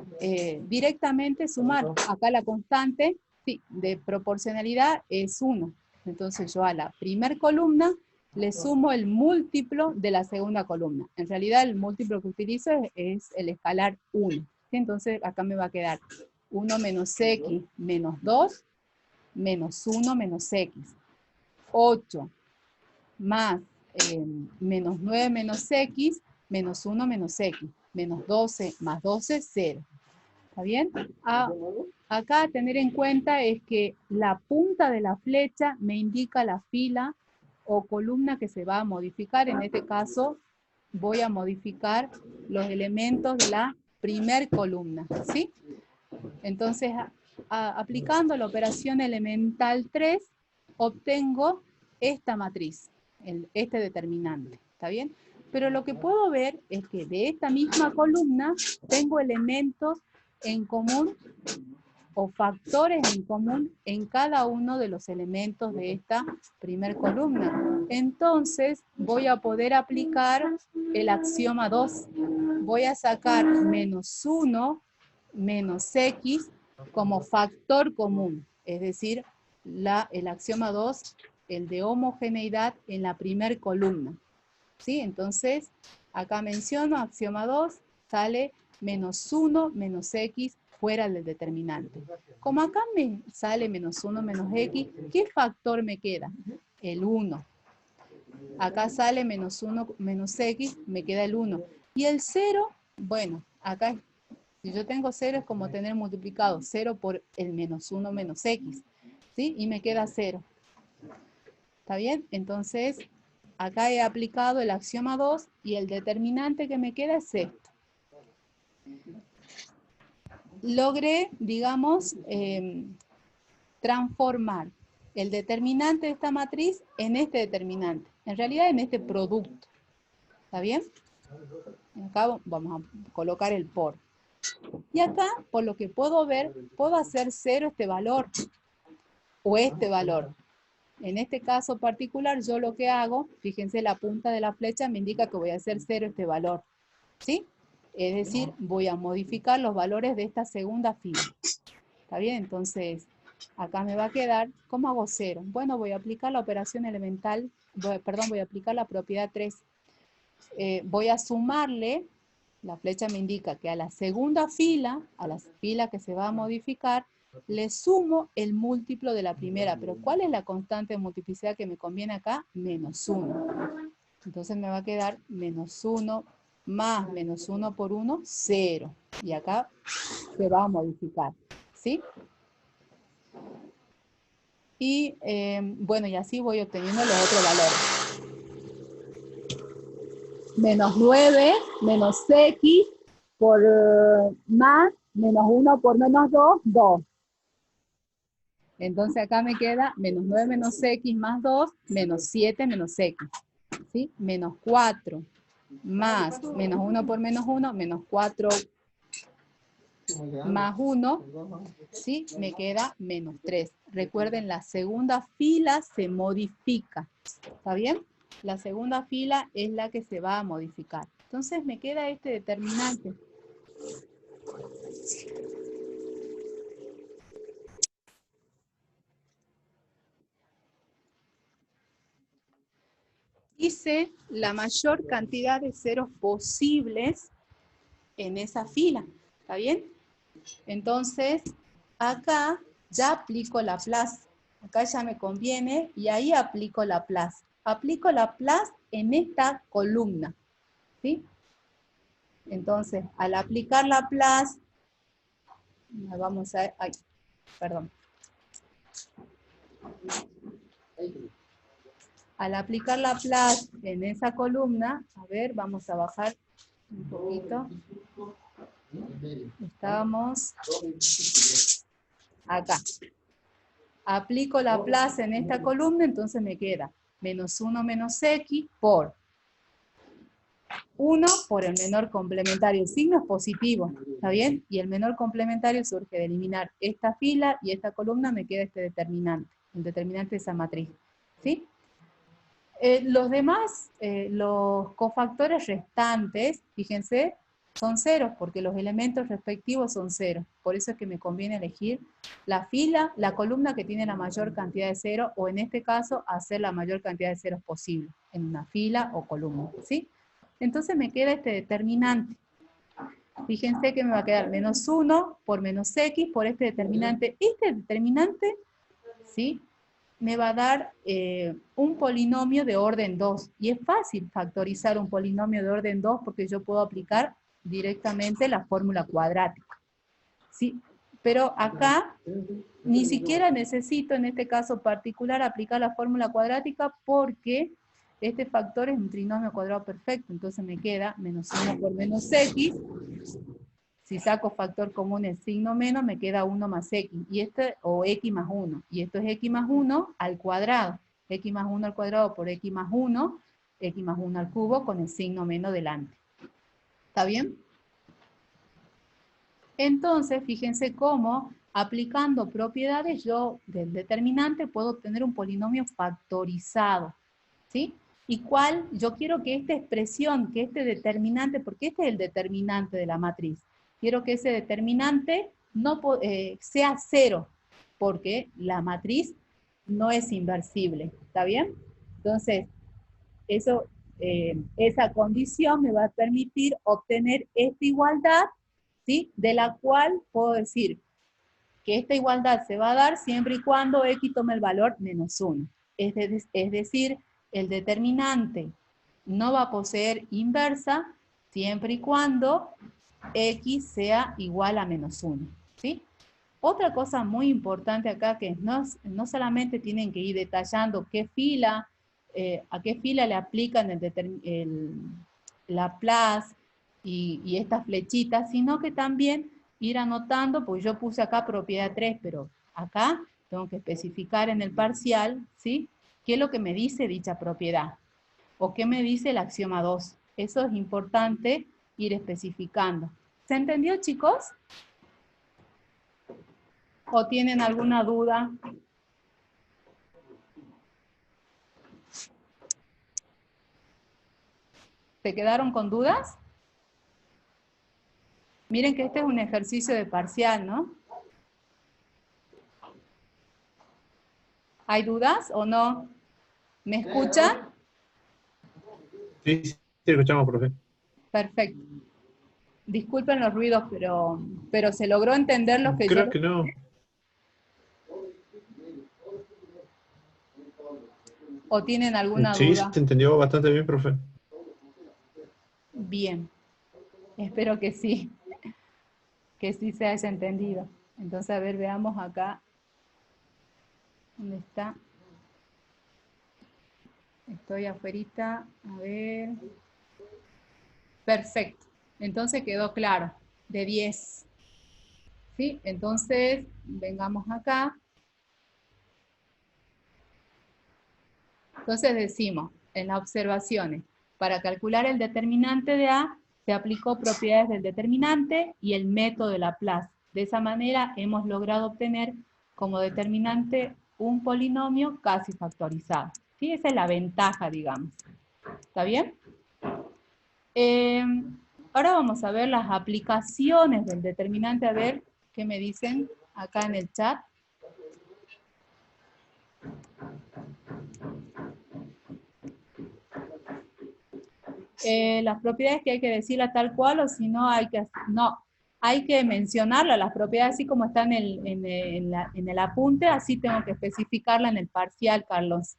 directamente sumar. Acá la constante de proporcionalidad es 1. Entonces yo a la primera columna le sumo el múltiplo de la segunda columna. En realidad el múltiplo que utilizo es el escalar 1. Entonces acá me va a quedar 1 menos x menos 2 menos 1 menos x. 8 más menos 9 menos x menos 1 menos x. Menos 12 más 12, 0. ¿Está bien? Acá a tener en cuenta es que la punta de la flecha me indica la fila o columna que se va a modificar. En este caso, voy a modificar los elementos de la primer columna, ¿sí? Entonces, aplicando la operación elemental 3, obtengo esta matriz, este determinante, ¿está bien? Pero lo que puedo ver es que de esta misma columna tengo elementos en común o factores en común en cada uno de los elementos de esta primer columna. Entonces voy a poder aplicar el axioma 2. Voy a sacar menos 1 menos x como factor común, es decir, el axioma 2, el de homogeneidad en la primer columna. ¿Sí? Entonces, acá menciono axioma 2, sale menos 1 menos x fuera del determinante. Como acá me sale menos 1 menos x, ¿qué factor me queda? El 1. Acá sale menos 1 menos x, me queda el 1. Y el 0, bueno, acá si yo tengo 0 es como tener multiplicado 0 por el menos 1 menos x, ¿sí? Y me queda 0. ¿Está bien? Entonces, acá he aplicado el axioma 2 y el determinante que me queda es esto. Logré, digamos, transformar el determinante de esta matriz en este determinante. En realidad en este producto. ¿Está bien? Acá vamos a colocar el por. Y acá, por lo que puedo ver, puedo hacer 0 este valor o este valor. En este caso particular, yo lo que hago, fíjense, la punta de la flecha me indica que voy a hacer 0 este valor. ¿Sí? Es decir, voy a modificar los valores de esta segunda fila. ¿Está bien? Entonces, acá me va a quedar, ¿cómo hago 0? Bueno, voy a aplicar la operación elemental, voy a aplicar la propiedad 3. Voy a sumarle, la flecha me indica que a la segunda fila, a la fila que se va a modificar, le sumo el múltiplo de la primera. Pero ¿cuál es la constante de multiplicidad que me conviene acá? Menos 1. Entonces me va a quedar menos 1 más menos 1 por 1, 0. Y acá se va a modificar. ¿Sí? Y bueno, y así voy obteniendo los otros valores. Menos 9, menos x por más, menos 1 por menos 2, 2. Entonces acá me queda menos 9 menos x más 2, menos 7 menos x. ¿Sí? Menos 4 más menos 1 por menos 1, menos 4 más 1, ¿sí? Me queda menos 3. Recuerden, la segunda fila se modifica. ¿Está bien? La segunda fila es la que se va a modificar. Entonces me queda este determinante. Hice la mayor cantidad de ceros posibles en esa fila. ¿Está bien? Entonces, acá ya aplico la plus. Acá ya me conviene y ahí aplico la plus. Aplico la plus en esta columna. ¿Sí? Entonces, al aplicar la plus, vamos a... Ay, perdón. Al aplicar la plus en esa columna, a ver, vamos a bajar un poquito. Estamos acá. Aplico la plus en esta columna, entonces me queda menos 1 menos x por 1 por el menor complementario. El signo es positivo, ¿está bien? Y el menor complementario surge de eliminar esta fila y esta columna, me queda este determinante, el determinante de esa matriz. ¿Sí? Los demás, los cofactores restantes, fíjense, son ceros, porque los elementos respectivos son ceros. Por eso es que me conviene elegir la fila, la columna que tiene la mayor cantidad de ceros, o en este caso, hacer la mayor cantidad de ceros posible, en una fila o columna, ¿sí? Entonces me queda este determinante. Fíjense que me va a quedar menos 1 por menos x por este determinante. Este determinante, ¿sí?, me va a dar un polinomio de orden 2. Y es fácil factorizar un polinomio de orden 2 porque yo puedo aplicar directamente la fórmula cuadrática. ¿Sí? Pero acá ni siquiera necesito, en este caso particular, aplicar la fórmula cuadrática porque Este factor es un trinomio cuadrado perfecto, entonces me queda menos 1 por menos x. Si saco factor común el signo menos, me queda 1 más x, y este, o x más 1. Y esto es x más 1 al cuadrado. X más 1 al cuadrado por x más 1 al cubo con el signo menos delante. ¿Está bien? Entonces, fíjense cómo, aplicando propiedades, yo del determinante puedo obtener un polinomio factorizado. ¿Sí? ¿Y cuál? Yo quiero que esta expresión, que este determinante, porque este es el determinante de la matriz, quiero que ese determinante no, sea 0, porque la matriz no es inversible. ¿Está bien? Entonces, eso, esa condición me va a permitir obtener esta igualdad, ¿sí? De la cual puedo decir que esta igualdad se va a dar siempre y cuando x tome el valor menos 1. Es decir, el determinante no va a poseer inversa siempre y cuando x sea igual a menos 1. ¿Sí? Otra cosa muy importante acá que no solamente tienen que ir detallando qué fila, a qué fila le aplican la plus y estas flechitas, sino que también ir anotando, pues yo puse acá propiedad 3, pero acá tengo que especificar en el parcial, ¿sí? ¿Qué es lo que me dice dicha propiedad? ¿O qué me dice el axioma 2? Eso es importante ir especificando. ¿Se entendió, chicos? ¿O tienen alguna duda? ¿Se quedaron con dudas? Miren que este es un ejercicio de parcial, ¿no? ¿Hay dudas o no? ¿Me escuchan? Sí, sí, escuchamos, profe. Perfecto. Disculpen los ruidos, pero se logró entender lo que yo... Creo que no. ¿O tienen alguna Sí, duda? se entendió bastante bien, profe. Bien. Espero que sí se haya entendido. Entonces, a ver, veamos acá. ¿Dónde está? Estoy afuerita. A ver. Perfecto. Entonces quedó claro. De 10. ¿Sí? Entonces, vengamos acá. Entonces decimos, en las observaciones, para calcular el determinante de A, se aplicó propiedades del determinante y el método de Laplace. De esa manera hemos logrado obtener como determinante un polinomio casi factorizado. ¿Sí? Esa es la ventaja, digamos. ¿Está bien? Ahora vamos a ver las aplicaciones del determinante, a ver qué me dicen acá en el chat. Las propiedades que hay que decirlas tal cual, o si no hay que mencionarlas, las propiedades así como están en el apunte, así tengo que especificarla en el parcial, Carlos.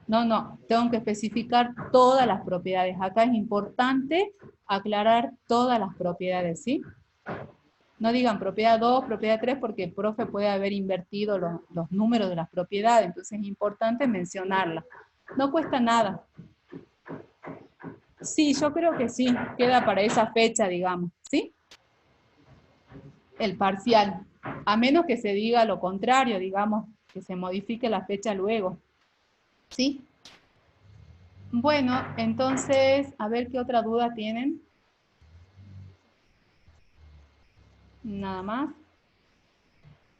No, tengo que especificar todas las propiedades. Acá es importante aclarar todas las propiedades, ¿sí? No digan propiedad 2, propiedad 3, porque el profe puede haber invertido los números de las propiedades, entonces es importante mencionarlas. No cuesta nada. Sí, yo creo que sí, queda para esa fecha, digamos, ¿sí? El parcial, a menos que se diga lo contrario, digamos, que se modifique la fecha luego, ¿sí? Bueno, entonces, a ver qué otra duda tienen. Nada más.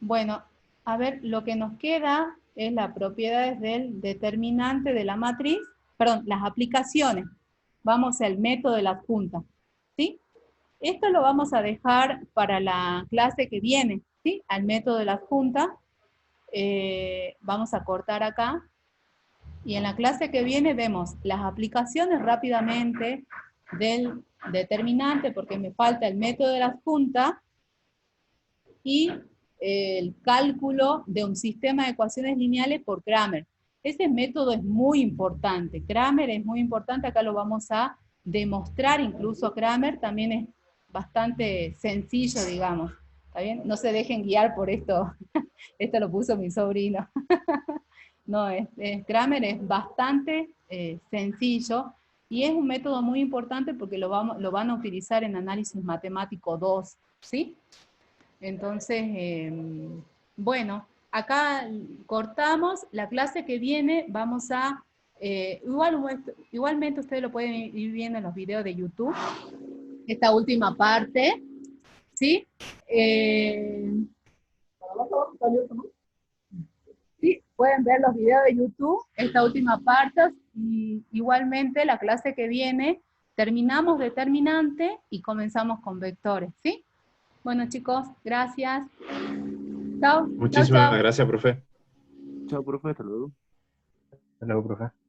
Bueno, a ver, lo que nos queda es las propiedades del determinante de la matriz, perdón, las aplicaciones. Vamos al método de la adjunta, ¿sí? Esto lo vamos a dejar para la clase que viene, ¿sí? Al método de la adjunta. Vamos a cortar acá. Y en la clase que viene vemos las aplicaciones rápidamente del determinante, porque me falta el método de la adjunta, y el cálculo de un sistema de ecuaciones lineales por Cramer. Ese método es muy importante. Cramer es muy importante, acá lo vamos a demostrar, incluso Cramer también es bastante sencillo, digamos. ¿Está bien? No se dejen guiar por esto. Esto lo puso mi sobrino. No, Kramer es bastante sencillo y es un método muy importante porque lo van a utilizar en análisis matemático 2, ¿sí? Entonces, bueno, acá cortamos. La clase que viene vamos a, igualmente ustedes lo pueden ir viendo en los videos de YouTube, esta última parte, ¿sí? Sí, pueden ver los videos de YouTube, esta última parte, y igualmente la clase que viene terminamos determinante y comenzamos con vectores, ¿sí? Bueno, chicos, gracias. Chao, chao, Muchísimas chao. gracias, profe. Chao, profe, hasta luego. Hasta luego, profe.